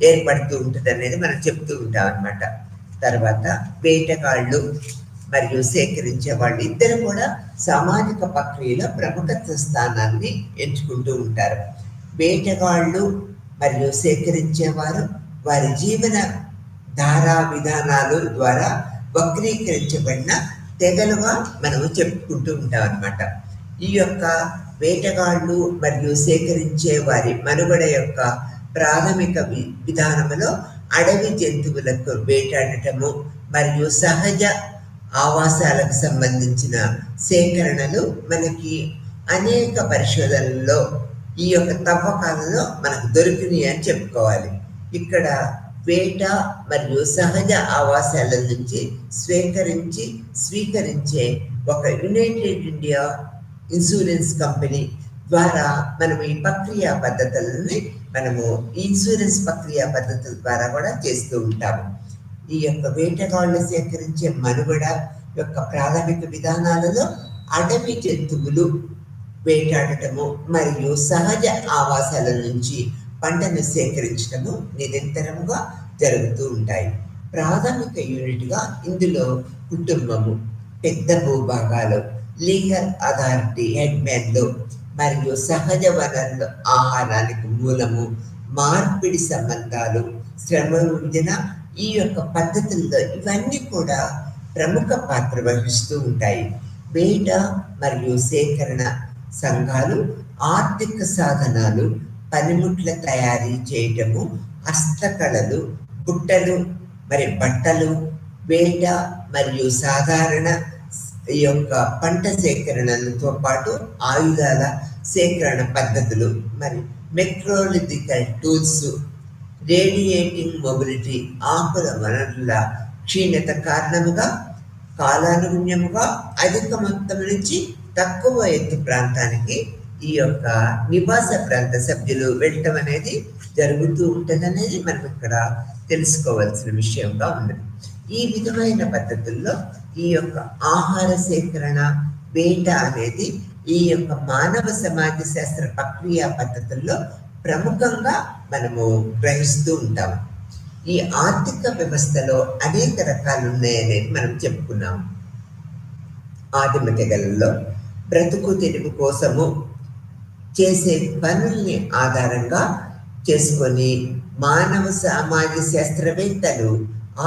ఏర్పడుతూ ఉంటుంది అనేది మనం చెప్తూ ఉంటాం అన్నమాట. తర్వాత వేటగాళ్ళు మరియు సేకరించే వాళ్ళు ఇద్దరు కూడా సామాజిక ప్రక్రియలో ప్రముఖత్వ స్థానాన్ని ఎంచుకుంటూ ఉంటారు. వేటగాళ్ళు మరియు సేకరించేవారు వారి జీవన ధారా విధానాలు ద్వారా వక్రీకరించబడిన తెగలుగా మనము చెప్పుకుంటూ ఉంటాం అన్నమాట. ఈ యొక్క వేటగాళ్ళు మరియు సేకరించే వారి మనుగడ యొక్క ప్రాథమిక విధానంలో అడవి జంతువులకు వేటాడటము మరియు సహజ ఆవాసాలకు సంబంధించిన సేకరణలు మనకి అనేక పరిశోధనల్లో ఈ యొక్క తవ్వకాలలో మనకు దొరికినాయి అని చెప్పుకోవాలి. ఇక్కడ వేట మరియు సహజ ఆవాసాల నుంచి స్వీకరించే ఒక యునైటెడ్ ఇండియా ఇన్సూరెన్స్ కంపెనీ ద్వారా మనము ఈ ప్రక్రియ పద్ధతులని మనము ఇన్సూరెన్స్ ప్రక్రియ పద్ధతుల ద్వారా కూడా చేస్తూ ఉంటాము. ఈ యొక్క వేటగాళ్ళు సేకరించే మనుగడ యొక్క ప్రాథమిక విధానాలలో అడవి జంతువులు వేటాడటము మరియు సహజ ఆవాసాల నుంచి పంటను సేకరించడము నిరంతరముగా జరుగుతూ ఉంటాయి. ప్రాథమిక యూనిట్గా ఇందులో కుటుంబము, పెద్ద భూభాగాలు, లీగల్ అథారిటీ, హెడ్మెన్లు మరియు సహజ వనరులు, ఆహారానికి మూలము, మార్పిడి సంబంధాలు, శ్రమ విభజన ఈ యొక్క పద్ధతుల్లో ఇవన్నీ కూడా ప్రముఖ పాత్ర వహిస్తూ ఉంటాయి. వేట మరియు సేకరణ సంఘాలు ఆర్థిక సాధనాలు, పనిముట్ల తయారీ చేయటము, హస్తకళలు, బుట్టలు మరి బట్టలు, వేట మరియు సాధారణ ఈ యొక్క పంట సేకరణలతో పాటు ఆయుధాల సేకరణ పద్ధతులు, మరి మెట్రోలిథికల్ టూల్స్, రేడియేటింగ్ మొబిలిటీ, ఆకుల వనరుల క్షీణత కారణముగా కాలానుగుణ్యముగా అధిక మొత్తం నుంచి తక్కువ ఎత్తు ప్రాంతానికి ఈ యొక్క నివాస ప్రాంత సభ్యులు వెళ్ళటం అనేది జరుగుతూ ఉంటుంది అనేది మనం ఇక్కడ తెలుసుకోవాల్సిన విషయంగా ఉన్నది. ఈ విధమైన పద్ధతుల్లో ఈ యొక్క ఆహార సేకరణ, వేట అనేది ఈ యొక్క మానవ సమాజ శాస్త్ర ప్రక్రియ పద్ధతుల్లో ప్రముఖంగా మనము గ్రహిస్తూ ఉంటాము. ఈ ఆర్థిక వ్యవస్థలో అనేక రకాలు ఉన్నాయనేది మనం చెప్పుకున్నాము. ఆదిమ తెగలలో బ్రతుకు తెరువు కోసము చేసే పనుల్ని ఆధారంగా చేసుకొని మానవ సమాజ శాస్త్రవేత్తలు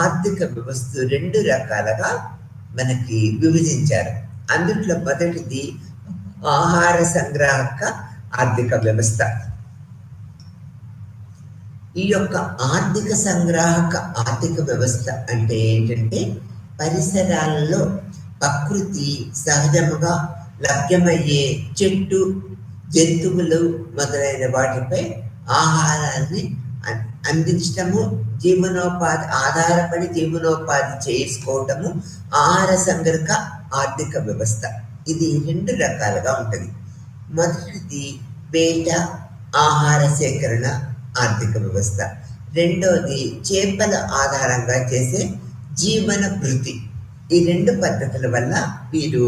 ఆర్థిక వ్యవస్థ రెండు రకాలుగా మనకి విభజించారు. అందుట్లో మొదటిది ఆహార సంగ్రాహక ఆర్థిక వ్యవస్థ. ఈ యొక్క ఆర్థిక సంగ్రాహక ఆర్థిక వ్యవస్థ అంటే ఏంటంటే పరిసరాలలో ప్రకృతి సహజముగా లభ్యమయ్యే చెట్టు, జంతువులు మొదలైన వాటిపై ఆహారాన్ని అందించటము, ఆధారపడి జీవనోపాధి చేసుకోవటము ఆహార సంగ్రహక ఆర్థిక వ్యవస్థ. ఇది రెండు రకాలుగా ఉంటుంది. మొదటిది వేట ఆహార సేకరణ ఆర్థిక వ్యవస్థ. రెండవది చేపల ఆధారంగా చేసే జీవన వృత్తి. ఈ రెండు పద్ధతుల వల్ల వీరు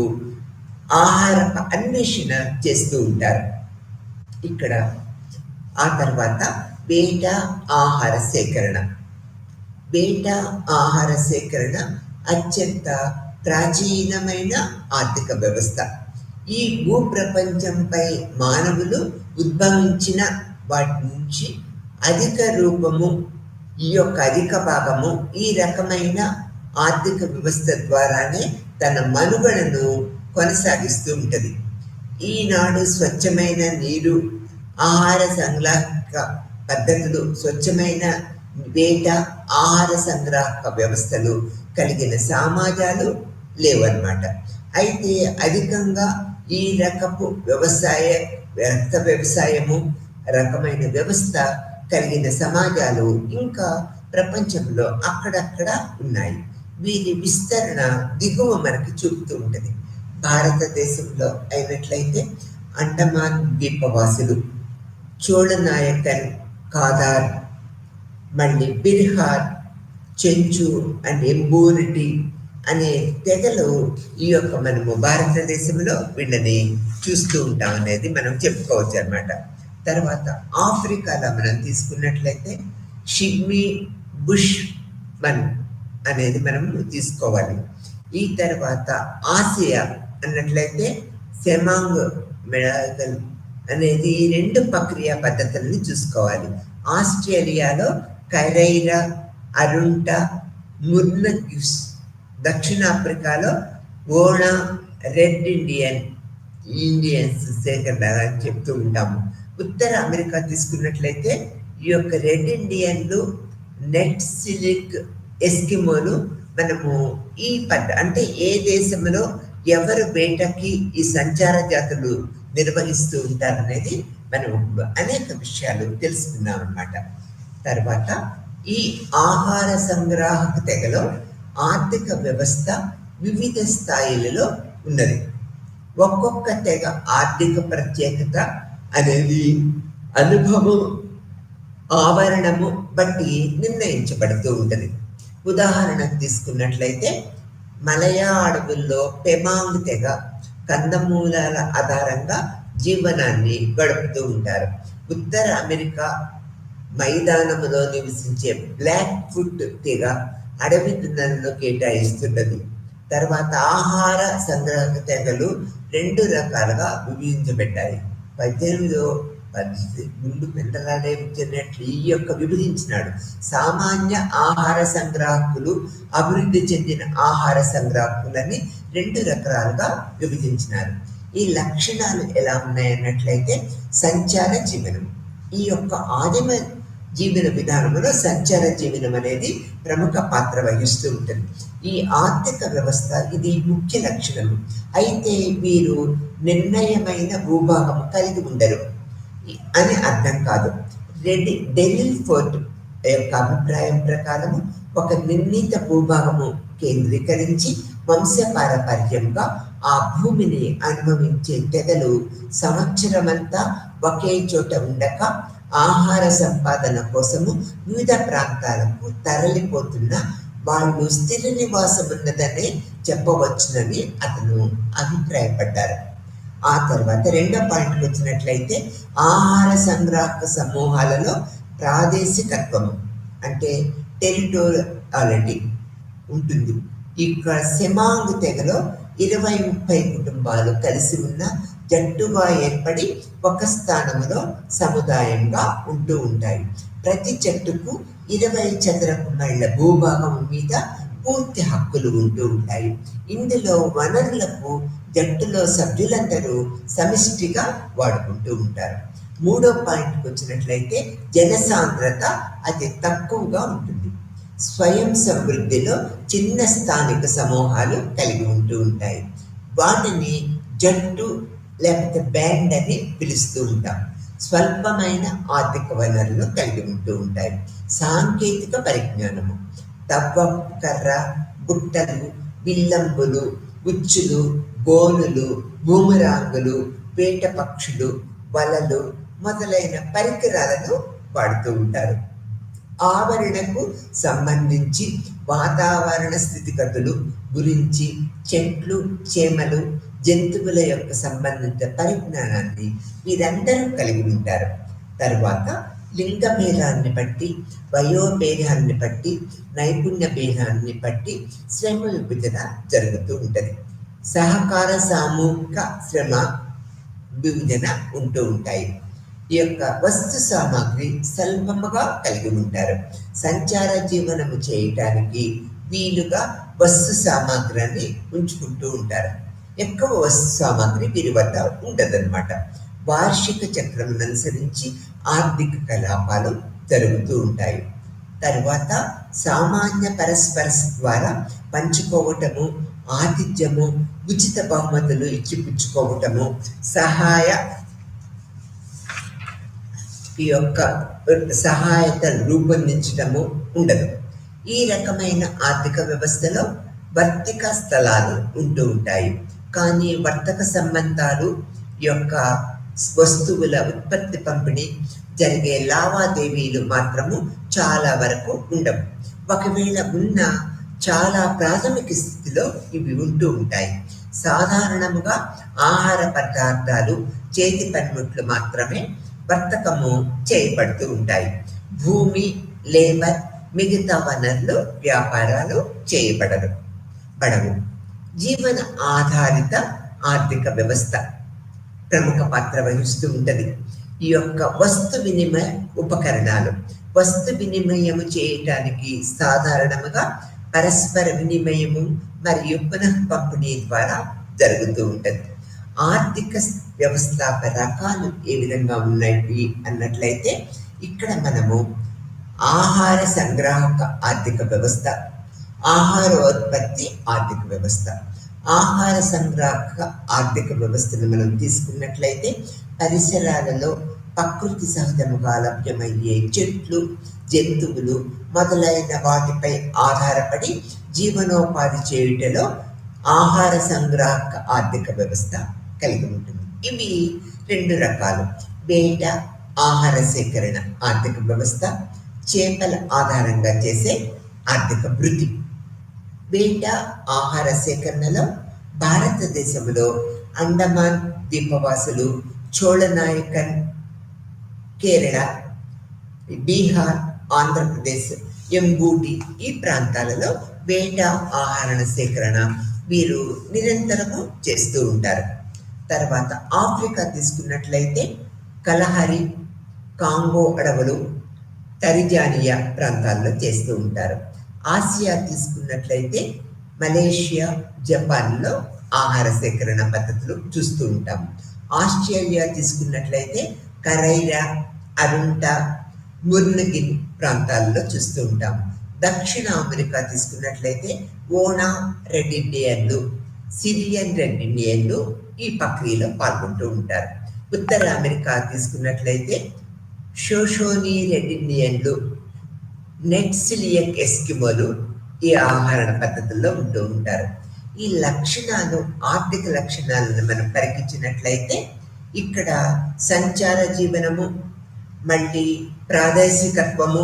ఆహార అన్వేషణ చేస్తూ ఉంటారు. ఇక్కడ ఆ తర్వాత వేట ఆహార సేకరణ. వేట ఆహార సేకరణ అత్యంత ప్రాచీనమైన ఆర్థిక వ్యవస్థ. ఈ భూప్రపంచంపై మానవులు ఉద్భవించిన వాటి నుంచి అధిక రూపము, ఈ యొక్క అధిక భాగము ఈ రకమైన ఆర్థిక వ్యవస్థ ద్వారానే తన మనుగడను కొనసాగిస్తూ ఉంటుంది. ఈనాడు స్వచ్ఛమైన నీరు, ఆహార సంగ్రాహక పద్ధతులు, స్వచ్ఛమైన వేట ఆహార సంగ్రాహక వ్యవస్థలు కలిగిన సమాజాలు లేవన్నమాట. అయితే అధికంగా ఈ రకపు వ్యవసాయము రకమైన వ్యవస్థ కలిగిన సమాజాలు ఇంకా ప్రపంచంలో అక్కడక్కడ ఉన్నాయి. వీరి విస్తరణ దిగువ మనకి చూపుతూ ఉంటుంది. భారతదేశంలో అయినట్లయితే అండమాన్ ద్వీపవాసులు, చోళనాయకన్, కాదార్, మళ్ళీ బిర్హార్, చెంచు అండ్ ఎంబూరిటి అనే తెగలు ఈ యొక్క మనము భారతదేశంలో వీళ్ళని చూస్తూ ఉంటాం అనేది మనం చెప్పుకోవచ్చు అనమాట. తర్వాత ఆఫ్రికాలో మనం తీసుకున్నట్లయితే షిగ్మీ బుష్ మన్ అనేది మనం తీసుకోవాలి. ఈ తర్వాత ఆసియా అన్నట్లయితే సెమాంగ్ మెడగల్ అనేది ఈ రెండు ప్రక్రియ పద్ధతులని చూసుకోవాలి. ఆస్ట్రేలియాలో కరైరా, అరుంట, ముర్నగ్యూస్, దక్షిణాఫ్రికాలో ఓనా, రెడ్ ఇండియన్స్ సేకరణ అని చెప్తూ ఉంటాము. ఉత్తర అమెరికా తీసుకున్నట్లయితే ఈ యొక్క రెడ్ ఇండియన్లు, నెట్ సిలిక్ ఎస్కిమోలు మనము ఈ అంటే ఏ దేశంలో ఎవరు వేటకి ఈ సంచార జాతులు నిర్వహిస్తూ ఉంటారనేది మనం అనేక విషయాలు తెలుసుకున్నాం అన్నమాట. తర్వాత ఈ ఆహార సంగ్రాహక తెగలో ఆర్థిక వ్యవస్థ వివిధ స్థాయిలలో ఉన్నది. ఒక్కొక్క తెగ ఆర్థిక ప్రత్యేకత అనేది అనుభవం, ఆవరణము బట్టి నిర్ణయించబడుతూ ఉంటుంది. ఉదాహరణకు తీసుకున్నట్లయితే మలయా అడవుల్లో పెమాంగ్ తెగ కందమూలాల ఆధారంగా జీవనాన్ని గడుపుతూ ఉంటారు. ఉత్తర అమెరికా మైదానములో నివసించే బ్లాక్ ఫుట్ తెగ అడవి దున్నలను కేటాయిస్తున్నది. తర్వాత ఆహార సంగ్రహక తెగలు రెండు రకాలుగా విభజించబడ్డాయి. 18వ ముందు పెంటలాడే విచ్చినట్లు ఈ యొక్క విభజించినాడు. సామాన్య ఆహార సంగ్రాహకులు, అభివృద్ధి చెందిన ఆహార సంగ్రాహకులని రెండు రకాలుగా విభజించినారు. ఈ లక్షణాలు ఎలా ఉన్నాయన్నట్లయితే సంచార జీవనం. ఈ యొక్క ఆదిమ జీవన విధానంలో సంచార జీవనం అనేది ప్రముఖ పాత్ర వహిస్తూ ఉంటుంది. ఈ ఆర్థిక వ్యవస్థ ఇది ముఖ్య లక్షణము. అయితే వీరు నిర్ణయమైన భూభాగం కలిగి ఉండరు అని అర్థం కాదు. డెనిల్ ఫోర్ట్ యొక్క అభిప్రాయం ప్రకారము ఒక నిర్ణీత భూభాగము కేంద్రీకరించి వంశపారపర్యంగా ఆ భూమిని అనుభవించే తెగలు సంవత్సరమంతా ఒకే చోట ఉండక ఆహార సంపాదన కోసము వివిధ ప్రాంతాలకు తరలిపోతున్న వాళ్ళు స్థిర నివాసం ఉన్నదనే చెప్పవచ్చునని అతను అభిప్రాయపడ్డారు. ఆ తర్వాత రెండో పాయింట్కి వచ్చినట్లయితే ఆహార సంగ్రాహక సమూహాలలో ప్రాదేశికత్వము అంటే టెరిటోరియాలిటీ ఉంటుంది. ఇక్కడ సెమాంగ్ తెగలో 20-30 కుటుంబాలు కలిసి ఉన్న జట్టుగా ఏర్పడి ఒక స్థానంలో సముదాయంగా ఉంటూ ఉంటాయి. ప్రతి జట్టుకు 20 చదరపు మైళ్ళ భూభాగం మీద పూర్తి హక్కులు ఉంటూ ఉంటాయి. ఇందులో వనరులకు జట్టులో సభ్యులందరూ సమిష్టిగా వాడుకుంటూ ఉంటారు. మూడో పాయింట్కి వచ్చినట్లయితే జనసాంద్రత అతి తక్కువగా ఉంటుంది. స్వయం సమృద్ధిలో చిన్న స్థానిక సమూహాలు కలిగి ఉంటూ ఉంటాయి. వాటిని జట్టు లేకపోతే బ్యాండ్ అని పిలుస్తూ ఉంటాం. స్వల్పమైన ఆర్థిక వనరులు కలిగి ఉంటూ ఉంటాయి. సాంకేతిక పరిజ్ఞానము, తవ్వపు కర్ర, బుట్టలు, విల్లంబులు, ఉచ్చులు, గోనులు, బూమరాంగులు, వేట పక్షులు, వలలు మొదలైన పరికరాలను వాడుతూ ఉంటారు. ఆవరణకు సంబంధించి వాతావరణ స్థితిగతులు గురించి చెట్లు, చేమలు, జంతువుల యొక్క సంబంధిత పరిజ్ఞానాన్ని వీరందరూ కలిగి ఉంటారు. తర్వాత లింగ భేదాన్ని బట్టి, వయోభేదాన్ని బట్టి, నైపుణ్య భేదాన్ని బట్టి శ్రమ విభజన జరుగుతూ ఉంటుంది. సహకార సామూహిక శ్రమ విభజన ఉంటూ ఉంటాయి. ఈ యొక్క వస్తు సామాగ్రి స్వల్పముగా కలిగి ఉంటారు. సంచార జీవనము చేయటానికి వీలుగా వస్తు సామాగ్రిని ఉంచుకుంటూ ఉంటారు. ఎక్కువ వస్తు సామాగ్రి వీరి వద్ద ఉండదన్నమాట. వార్షిక చక్రం అనుసరించి ఆర్థిక కలాపాలు జరుగుతూ ఉంటాయి. తర్వాత సామాన్య పరస్పర ద్వారా పంచుకోవటము, ఆతిథ్యము, ఉచిత బహుమతులు ఇచ్చిపుచ్చుకోవటము, సహాయ ఈ యొక్క సహాయత రూపొందించడము ఉండదు. ఈ రకమైన ఆర్థిక వ్యవస్థలో వర్తిక స్థలాలు ఉంటూ ఉంటాయి. కానీ వర్తక సంబంధాలు యొక్క వస్తువుల ఉత్పత్తి పంపిణీ జరిగే లావాదేవీలు మాత్రము చాలా వరకు ఉండవు. ఒకవేళ ఉన్న చాలా ప్రాథమిక స్థితిలో ఇవి ఉంటూ ఉంటాయి. సాధారణముగా ఆహార పదార్థాలు, చేతి పనిముట్లు మాత్రమే వర్తకము చేయబడుతూ ఉంటాయి. భూమి, లేబర్, మిగతా వనరులు వ్యాపారాలు చేయబడవు. జీవన ఆధారిత ఆర్థిక వ్యవస్థ ప్రముఖ పాత్ర వహిస్తూ ఉంటుంది. ఈ యొక్క వస్తు వినిమయ ఉపకరణాలు వస్తు వినిమయము చేయటానికి సాధారణముగా పరస్పర వినిమయము మరియు పునః పంపిణీ ద్వారా జరుగుతూ ఉంటుంది. ఆర్థిక వ్యవస్థాప రకాలు ఏ విధంగా ఉన్నాయి అన్నట్లయితే ఇక్కడ మనము ఆహార సంగ్రాహక ఆర్థిక వ్యవస్థ, ఆహారోత్పత్తి ఆర్థిక వ్యవస్థ. ఆహార సంగ్రాహక ఆర్థిక వ్యవస్థను మనం తీసుకున్నట్లయితే పరిసరాలలో ప్రకృతి సహజముగా లభ్యమయ్యే చెట్లు, జంతువులు మొదలైన వాటిపై ఆధారపడి జీవనోపాధి చేయుటలో ఆహార సంగ్రాహక ఆర్థిక వ్యవస్థ కలిగి ఉంటుంది. ఇవి రెండు రకాలు: వేట, ఆహార సేకరణ ఆర్థిక వ్యవస్థ, చేపల ఆధారంగా చేసే ఆర్థిక వృత్తి. వేట, ఆహార సేకరణలో భారతదేశంలో అండమాన్ ద్వీపవాసులు, చోళనాయకన్, కేరళ, బీహార్, ఆంధ్రప్రదేశ్, ఎంబూటి ఈ ప్రాంతాలలో వేట, ఆహార సేకరణ వీరు నిరంతరము చేస్తూ ఉంటారు. తర్వాత ఆఫ్రికా తీసుకున్నట్లయితే కలహరి, కాంగో అడవులు, టరిజానియా ప్రాంతాల్లో చేస్తూ ఉంటారు. ఆసియా తీసుకున్నట్లయితే మలేషియా, జపాన్లో ఆహార సేకరణ పద్ధతులు చూస్తూ ఉంటాము. ఆస్ట్రేలియా తీసుకున్నట్లయితే కరైరా, అరుంటా, ముర్నగిన్ ప్రాంతాల్లో చూస్తూ ఉంటాము. దక్షిణ అమెరికా తీసుకున్నట్లయితే ఓనా రెడ్ ఇండియన్లు, సిరియన్ రెడ్ ఇండియన్లు ఈ ప్రక్రియలో పాల్గొంటూ ఉంటారు. ఉత్తర అమెరికా తీసుకున్నట్లయితే షోషోనీ రెడ్ ఇండియన్లు, నెట్సిలియక్ ఎస్కిమోలు ఈ ఆహార పద్ధతుల్లో ఉంటూ ఉంటారు. ఈ లక్షణాలు, ఆర్థిక లక్షణాలను మనం పరికించినట్లయితే ఇక్కడ సంచార జీవనము, మళ్ళీ ప్రాదేశికత్వము,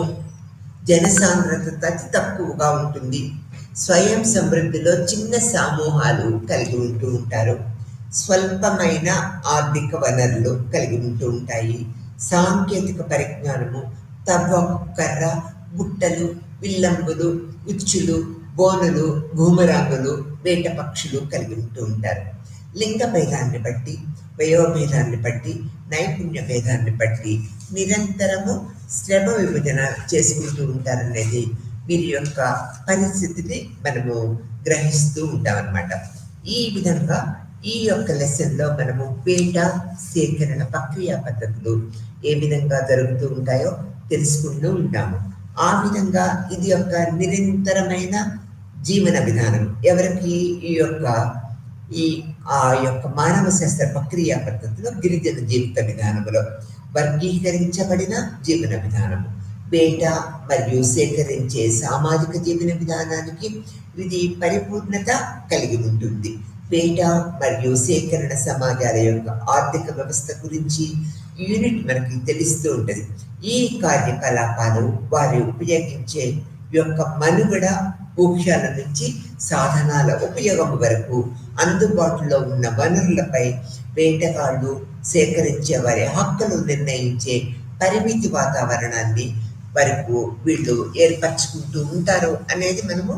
జనసాంద్రత అతి తక్కువగా ఉంటుంది. స్వయం సమృద్ధిలో చిన్న సమూహాలు కలిగి ఉంటూ ఉంటారు. స్వల్పమైన ఆర్థిక వనరులు కలిగి ఉంటూ ఉంటాయి. సాంకేతిక పరిజ్ఞానము, తవ్వకు కర్ర, బుట్టలు, విల్లంబులు, ఉచ్చులు, బోనులు, భూమరాంగులు, వేట పక్షులు కలిగి ఉంటూ ఉంటారు. లింగ భేదాన్ని బట్టి, వయోభేదాన్ని బట్టి, నైపుణ్య భేదాన్ని బట్టి నిరంతరము శ్రమ విభజన చేసుకుంటూ ఉంటారనేది వీరి యొక్క పరిస్థితిని మనము గ్రహిస్తూ ఉంటామన్నమాట. ఈ విధంగా ఈ యొక్క లెసన్లో మనము వేట, సేకరణ ప్రక్రియ పద్ధతులు ఏ విధంగా జరుగుతూ ఉంటాయో తెలుసుకుంటూ ఉంటాము. ఆ విధంగా ఇది యొక్క నిరంతరమైన జీవన విధానం. ఎవరికి ఆ యొక్క మానవ శాస్త్ర ప్రక్రియ పద్ధతిలో గిరిజన జీవిత విధానములో వర్గీకరించబడిన జీవన విధానము. వేట మరియు సేకరించే సామాజిక జీవన విధానానికి ఇది పరిపూర్ణత కలిగి ఉంటుంది. వేట మరియు సేకరణ సమాజాల యొక్క ఆర్థిక వ్యవస్థ గురించి యూనిట్ మనకి తెలుస్తూ ఉంటుంది. ఈ కార్యకలాపాలు వారు ఉపయోగించే యొక్క మనుగడ ఊహ్యాల నుంచి సాధనాల ఉపయోగం వరకు అందుబాటులో ఉన్న వనరులపై వేటగాళ్ళు సేకరించే వారి హక్కులు నిర్ణయించే పరిమితి వాతావరణాన్ని వరకు వీళ్ళు ఏర్పరచుకుంటూ ఉంటారు అనేది మనము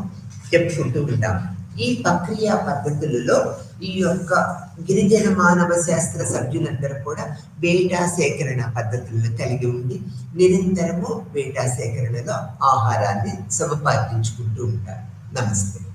చెప్పుకుంటూ ఉంటాం. ఈ ప్రక్రియ పద్ధతులలో ఈ యొక్క గిరిజన మానవ శాస్త్ర సభ్యులందరూ కూడా వేటా సేకరణ పద్ధతులను కలిగి ఉండి నిరంతరము వేటా సేకరణలో ఆహారాన్ని సమపార్దించుకుంటూ ఉంటారు. నమస్తే.